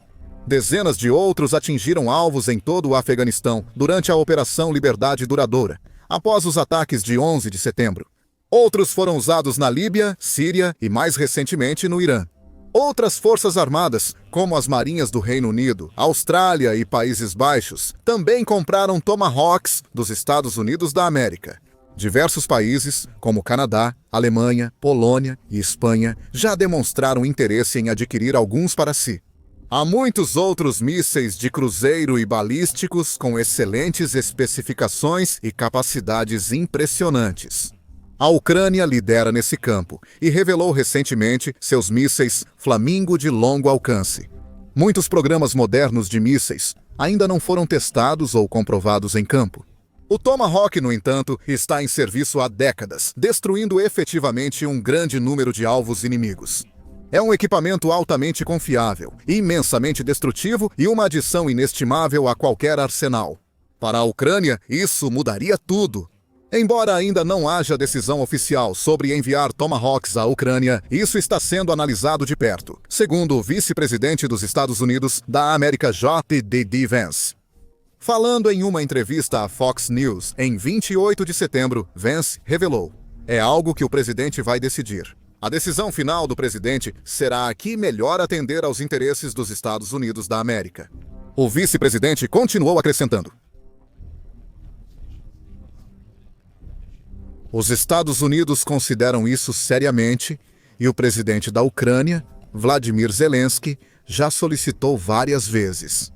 Dezenas de outros atingiram alvos em todo o Afeganistão durante a Operação Liberdade Duradoura, após os ataques de 11 de setembro. Outros foram usados na Líbia, Síria e, mais recentemente, no Irã. Outras forças armadas, como as Marinhas do Reino Unido, Austrália e Países Baixos, também compraram Tomahawks dos Estados Unidos da América. Diversos países, como Canadá, Alemanha, Polônia e Espanha, já demonstraram interesse em adquirir alguns para si. Há muitos outros mísseis de cruzeiro e balísticos com excelentes especificações e capacidades impressionantes. A Ucrânia lidera nesse campo e revelou recentemente seus mísseis Flamingo de longo alcance. Muitos programas modernos de mísseis ainda não foram testados ou comprovados em campo. O Tomahawk, no entanto, está em serviço há décadas, destruindo efetivamente um grande número de alvos inimigos. É um equipamento altamente confiável, imensamente destrutivo e uma adição inestimável a qualquer arsenal. Para a Ucrânia, isso mudaria tudo. Embora ainda não haja decisão oficial sobre enviar Tomahawks à Ucrânia, isso está sendo analisado de perto, segundo o vice-presidente dos Estados Unidos da América, J.D. Vance. Falando em uma entrevista à Fox News em 28 de setembro, Vance revelou: "É algo que o presidente vai decidir. A decisão final do presidente será a que melhor atender aos interesses dos Estados Unidos da América." O vice-presidente continuou acrescentando: "Os Estados Unidos consideram isso seriamente e o presidente da Ucrânia, Vladimir Zelensky, já solicitou várias vezes."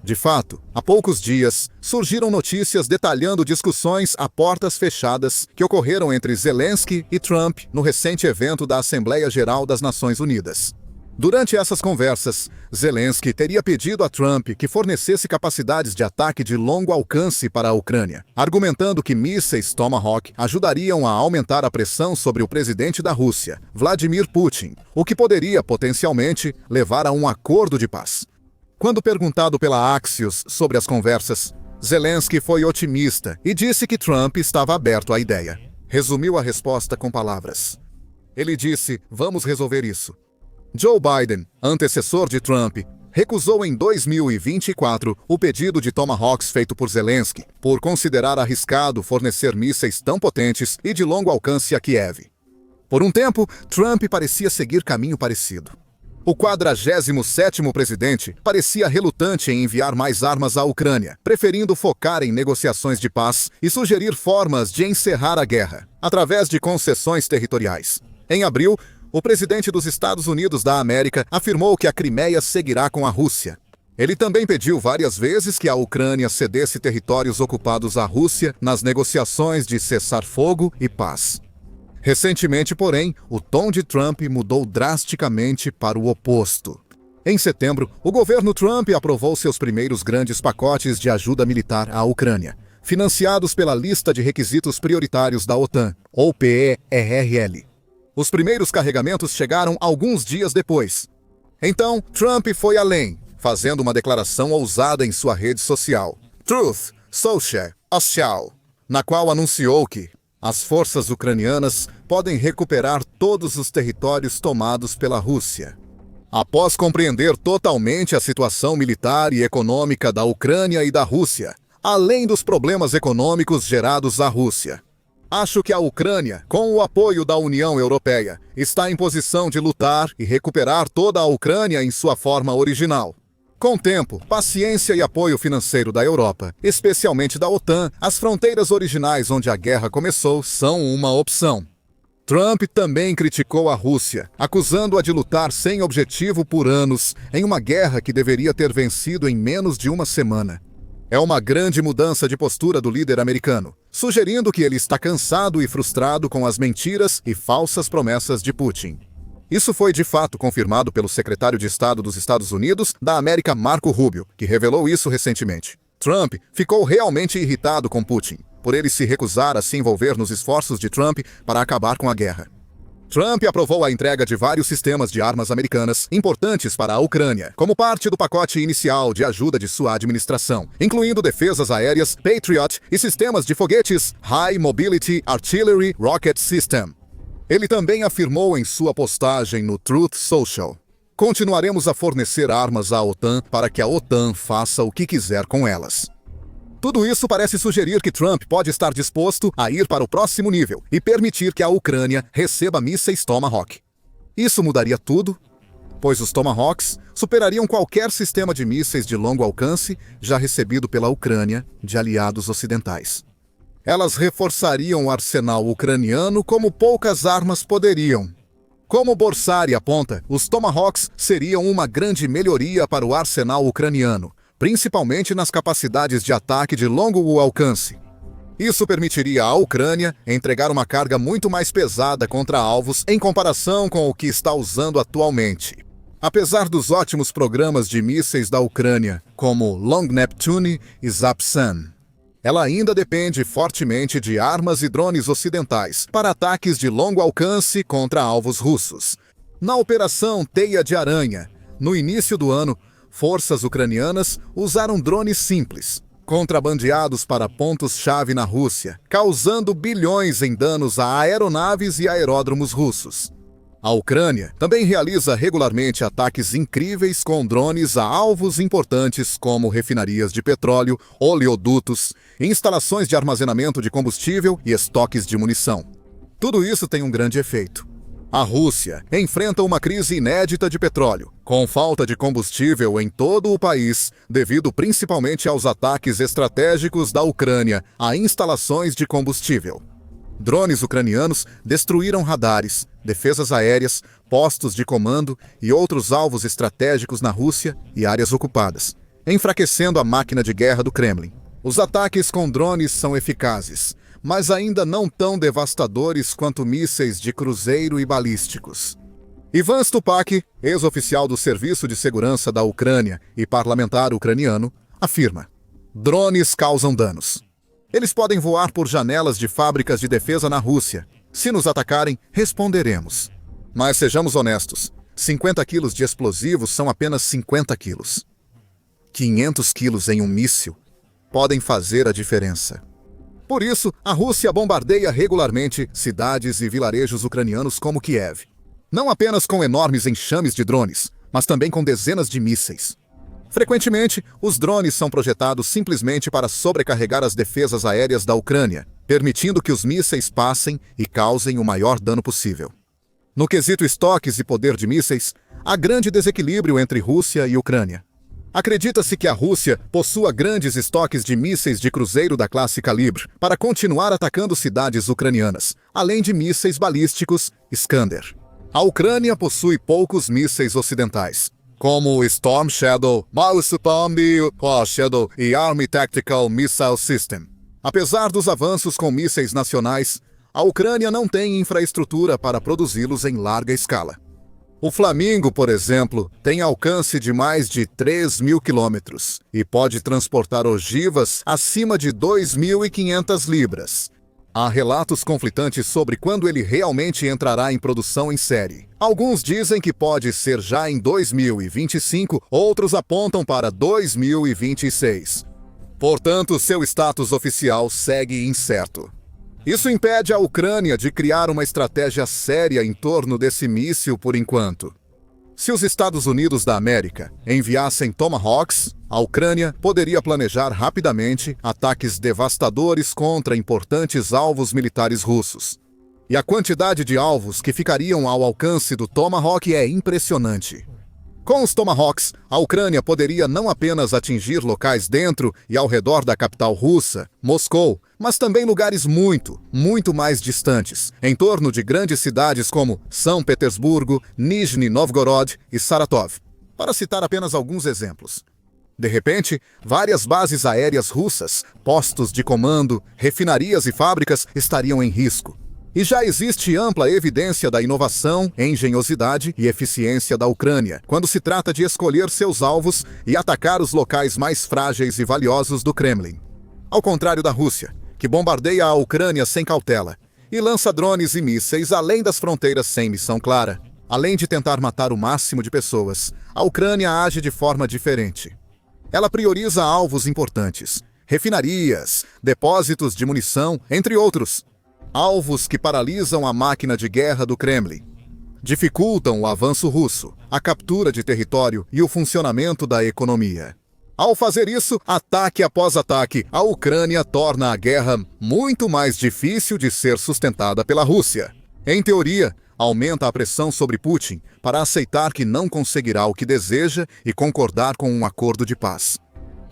De fato, há poucos dias, surgiram notícias detalhando discussões a portas fechadas que ocorreram entre Zelensky e Trump no recente evento da Assembleia Geral das Nações Unidas. Durante essas conversas, Zelensky teria pedido a Trump que fornecesse capacidades de ataque de longo alcance para a Ucrânia, argumentando que mísseis Tomahawk ajudariam a aumentar a pressão sobre o presidente da Rússia, Vladimir Putin, o que poderia potencialmente levar a um acordo de paz. Quando perguntado pela Axios sobre as conversas, Zelensky foi otimista e disse que Trump estava aberto à ideia. Resumiu a resposta com palavras. Ele disse: "Vamos resolver isso." Joe Biden, antecessor de Trump, recusou em 2024 o pedido de Tomahawks feito por Zelensky, por considerar arriscado fornecer mísseis tão potentes e de longo alcance a Kiev. Por um tempo, Trump parecia seguir caminho parecido. O 47º presidente parecia relutante em enviar mais armas à Ucrânia, preferindo focar em negociações de paz e sugerir formas de encerrar a guerra, através de concessões territoriais. Em abril, o presidente dos Estados Unidos da América afirmou que a Crimeia seguirá com a Rússia. Ele também pediu várias vezes que a Ucrânia cedesse territórios ocupados à Rússia nas negociações de cessar-fogo e paz. Recentemente, porém, o tom de Trump mudou drasticamente para o oposto. Em setembro, o governo Trump aprovou seus primeiros grandes pacotes de ajuda militar à Ucrânia, financiados pela Lista de Requisitos Prioritários da OTAN, ou PERL. Os primeiros carregamentos chegaram alguns dias depois. Então, Trump foi além, fazendo uma declaração ousada em sua rede social, Truth Social, na qual anunciou que As forças ucranianas podem recuperar todos os territórios tomados pela Rússia. Após compreender totalmente a situação militar e econômica da Ucrânia e da Rússia, além dos problemas econômicos gerados à Rússia, acho que a Ucrânia, com o apoio da União Europeia, está em posição de lutar e recuperar toda a Ucrânia em sua forma original. Com tempo, paciência e apoio financeiro da Europa, especialmente da OTAN, as fronteiras originais onde a guerra começou são uma opção. Trump também criticou a Rússia, acusando-a de lutar sem objetivo por anos em uma guerra que deveria ter vencido em menos de uma semana. É uma grande mudança de postura do líder americano, sugerindo que ele está cansado e frustrado com as mentiras e falsas promessas de Putin. Isso foi de fato confirmado pelo secretário de Estado dos Estados Unidos da América, Marco Rubio, que revelou isso recentemente. Trump ficou realmente irritado com Putin, por ele se recusar a se envolver nos esforços de Trump para acabar com a guerra. Trump aprovou a entrega de vários sistemas de armas americanas importantes para a Ucrânia, como parte do pacote inicial de ajuda de sua administração, incluindo defesas aéreas Patriot e sistemas de foguetes High Mobility Artillery Rocket System. Ele também afirmou em sua postagem no Truth Social: "Continuaremos a fornecer armas à OTAN para que a OTAN faça o que quiser com elas." Tudo isso parece sugerir que Trump pode estar disposto a ir para o próximo nível e permitir que a Ucrânia receba mísseis Tomahawk. Isso mudaria tudo, pois os Tomahawks superariam qualquer sistema de mísseis de longo alcance já recebido pela Ucrânia de aliados ocidentais. Elas reforçariam o arsenal ucraniano como poucas armas poderiam. Como Borsari aponta, os Tomahawks seriam uma grande melhoria para o arsenal ucraniano, principalmente nas capacidades de ataque de longo alcance. Isso permitiria à Ucrânia entregar uma carga muito mais pesada contra alvos em comparação com o que está usando atualmente. Apesar dos ótimos programas de mísseis da Ucrânia, como Long Neptune e Zapsan, ela ainda depende fortemente de armas e drones ocidentais para ataques de longo alcance contra alvos russos. Na Operação Teia de Aranha, no início do ano, forças ucranianas usaram drones simples, contrabandeados para pontos-chave na Rússia, causando bilhões em danos a aeronaves e aeródromos russos. A Ucrânia também realiza regularmente ataques incríveis com drones a alvos importantes como refinarias de petróleo, oleodutos, instalações de armazenamento de combustível e estoques de munição. Tudo isso tem um grande efeito. A Rússia enfrenta uma crise inédita de petróleo, com falta de combustível em todo o país, devido principalmente aos ataques estratégicos da Ucrânia a instalações de combustível. Drones ucranianos destruíram radares, defesas aéreas, postos de comando e outros alvos estratégicos na Rússia e áreas ocupadas, enfraquecendo a máquina de guerra do Kremlin. Os ataques com drones são eficazes, mas ainda não tão devastadores quanto mísseis de cruzeiro e balísticos. Ivan Stupak, ex-oficial do Serviço de Segurança da Ucrânia e parlamentar ucraniano, afirma: "Drones causam danos. Eles podem voar por janelas de fábricas de defesa na Rússia. Se nos atacarem, responderemos. Mas sejamos honestos, 50 quilos de explosivos são apenas 50 quilos. 500 quilos em um míssil podem fazer a diferença." Por isso, a Rússia bombardeia regularmente cidades e vilarejos ucranianos como Kiev. Não apenas com enormes enxames de drones, mas também com dezenas de mísseis. Frequentemente, os drones são projetados simplesmente para sobrecarregar as defesas aéreas da Ucrânia, permitindo que os mísseis passem e causem o maior dano possível. No quesito estoques e poder de mísseis, há grande desequilíbrio entre Rússia e Ucrânia. Acredita-se que a Rússia possua grandes estoques de mísseis de cruzeiro da classe Calibre para continuar atacando cidades ucranianas, além de mísseis balísticos Iskander. A Ucrânia possui poucos mísseis ocidentais, como o Storm Shadow, Shadow e Army Tactical Missile System. Apesar dos avanços com mísseis nacionais, a Ucrânia não tem infraestrutura para produzi-los em larga escala. O Flamingo, por exemplo, tem alcance de mais de 3.000 quilômetros e pode transportar ogivas acima de 2.500 libras. Há relatos conflitantes sobre quando ele realmente entrará em produção em série. Alguns dizem que pode ser já em 2025, outros apontam para 2026. Portanto, seu status oficial segue incerto. Isso impede a Ucrânia de criar uma estratégia séria em torno desse míssil por enquanto. Se os Estados Unidos da América enviassem Tomahawks, a Ucrânia poderia planejar rapidamente ataques devastadores contra importantes alvos militares russos. E a quantidade de alvos que ficariam ao alcance do Tomahawk é impressionante. Com os Tomahawks, a Ucrânia poderia não apenas atingir locais dentro e ao redor da capital russa, Moscou, mas também lugares muito mais distantes, em torno de grandes cidades como São Petersburgo, Nizhny Novgorod e Saratov, para citar apenas alguns exemplos. De repente, várias bases aéreas russas, postos de comando, refinarias e fábricas estariam em risco. E já existe ampla evidência da inovação, engenhosidade e eficiência da Ucrânia, quando se trata de escolher seus alvos e atacar os locais mais frágeis e valiosos do Kremlin. Ao contrário da Rússia, que bombardeia a Ucrânia sem cautela e lança drones e mísseis além das fronteiras sem missão clara, além de tentar matar o máximo de pessoas, a Ucrânia age de forma diferente. Ela prioriza alvos importantes, refinarias, depósitos de munição, entre outros. Alvos que paralisam a máquina de guerra do Kremlin, dificultam o avanço russo, a captura de território e o funcionamento da economia. Ao fazer isso, ataque após ataque, a Ucrânia torna a guerra muito mais difícil de ser sustentada pela Rússia. Em teoria, aumenta a pressão sobre Putin para aceitar que não conseguirá o que deseja e concordar com um acordo de paz.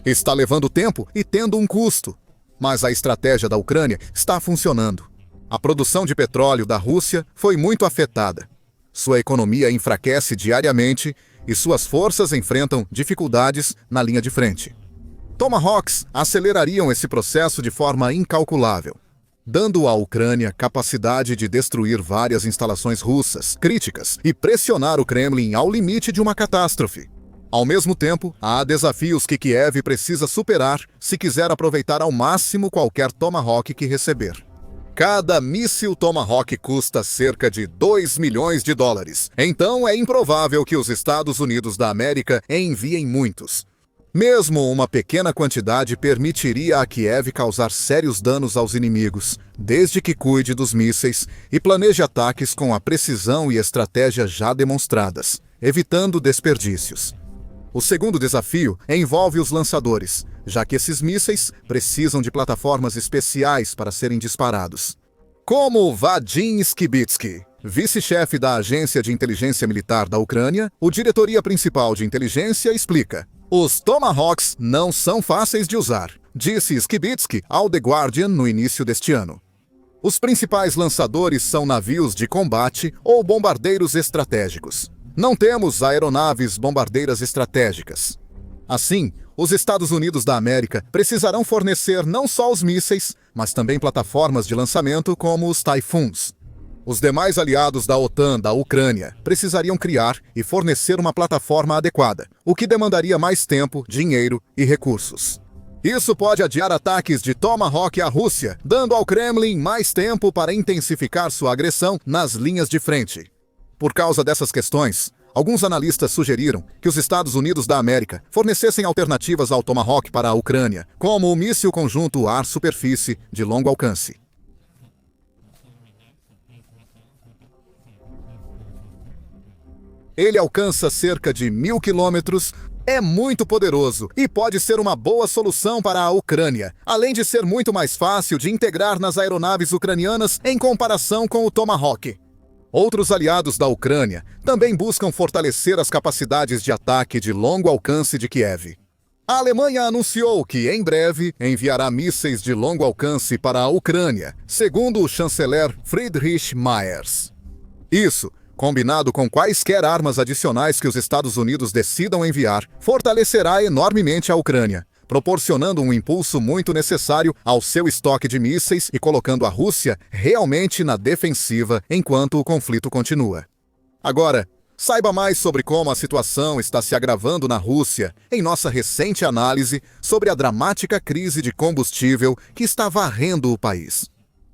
Está levando tempo e tendo um custo, mas a estratégia da Ucrânia está funcionando. A produção de petróleo da Rússia foi muito afetada. Sua economia enfraquece diariamente e suas forças enfrentam dificuldades na linha de frente. Tomahawks acelerariam esse processo de forma incalculável, dando à Ucrânia capacidade de destruir várias instalações russas críticas e pressionar o Kremlin ao limite de uma catástrofe. Ao mesmo tempo, há desafios que Kiev precisa superar se quiser aproveitar ao máximo qualquer Tomahawk que receber. Cada míssil Tomahawk custa cerca de 2 milhões de dólares. Então é improvável que os Estados Unidos da América enviem muitos. Mesmo uma pequena quantidade permitiria a Kiev causar sérios danos aos inimigos, desde que cuide dos mísseis e planeje ataques com a precisão e estratégia já demonstradas, evitando desperdícios. O segundo desafio envolve os lançadores, já que esses mísseis precisam de plataformas especiais para serem disparados. Como Vadim Skibitsky, vice-chefe da Agência de Inteligência Militar da Ucrânia, o Diretoria Principal de Inteligência explica: os Tomahawks não são fáceis de usar, disse Skibitsky ao The Guardian no início deste ano. Os principais lançadores são navios de combate ou bombardeiros estratégicos. Não temos aeronaves bombardeiras estratégicas. Assim, os Estados Unidos da América precisarão fornecer não só os mísseis, mas também plataformas de lançamento como os Typhoons. Os demais aliados da OTAN da Ucrânia precisariam criar e fornecer uma plataforma adequada, o que demandaria mais tempo, dinheiro e recursos. Isso pode adiar ataques de Tomahawk à Rússia, dando ao Kremlin mais tempo para intensificar sua agressão nas linhas de frente. Por causa dessas questões, alguns analistas sugeriram que os Estados Unidos da América fornecessem alternativas ao Tomahawk para a Ucrânia, como o míssil conjunto ar-superfície de longo alcance. Ele alcança cerca de 1.000 quilômetros, é muito poderoso e pode ser uma boa solução para a Ucrânia, além de ser muito mais fácil de integrar nas aeronaves ucranianas em comparação com o Tomahawk. Outros aliados da Ucrânia também buscam fortalecer as capacidades de ataque de longo alcance de Kiev. A Alemanha anunciou que, em breve, enviará mísseis de longo alcance para a Ucrânia, segundo o chanceler Friedrich Merz. Isso, combinado com quaisquer armas adicionais que os Estados Unidos decidam enviar, fortalecerá enormemente a Ucrânia, proporcionando um impulso muito necessário ao seu estoque de mísseis e colocando a Rússia realmente na defensiva enquanto o conflito continua. Agora, saiba mais sobre como a situação está se agravando na Rússia em nossa recente análise sobre a dramática crise de combustível que está varrendo o país.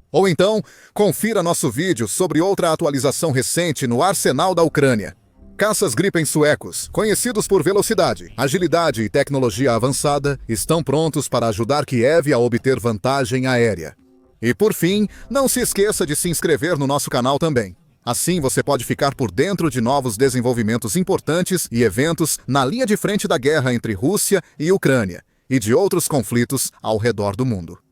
Ou então, confira nosso vídeo sobre outra atualização recente no arsenal da Ucrânia. Caças Gripen suecos, conhecidos por velocidade, agilidade e tecnologia avançada, estão prontos para ajudar Kiev a obter vantagem aérea. E por fim, não se esqueça de se inscrever no nosso canal também. Assim você pode ficar por dentro de novos desenvolvimentos importantes e eventos na linha de frente da guerra entre Rússia e Ucrânia e de outros conflitos ao redor do mundo.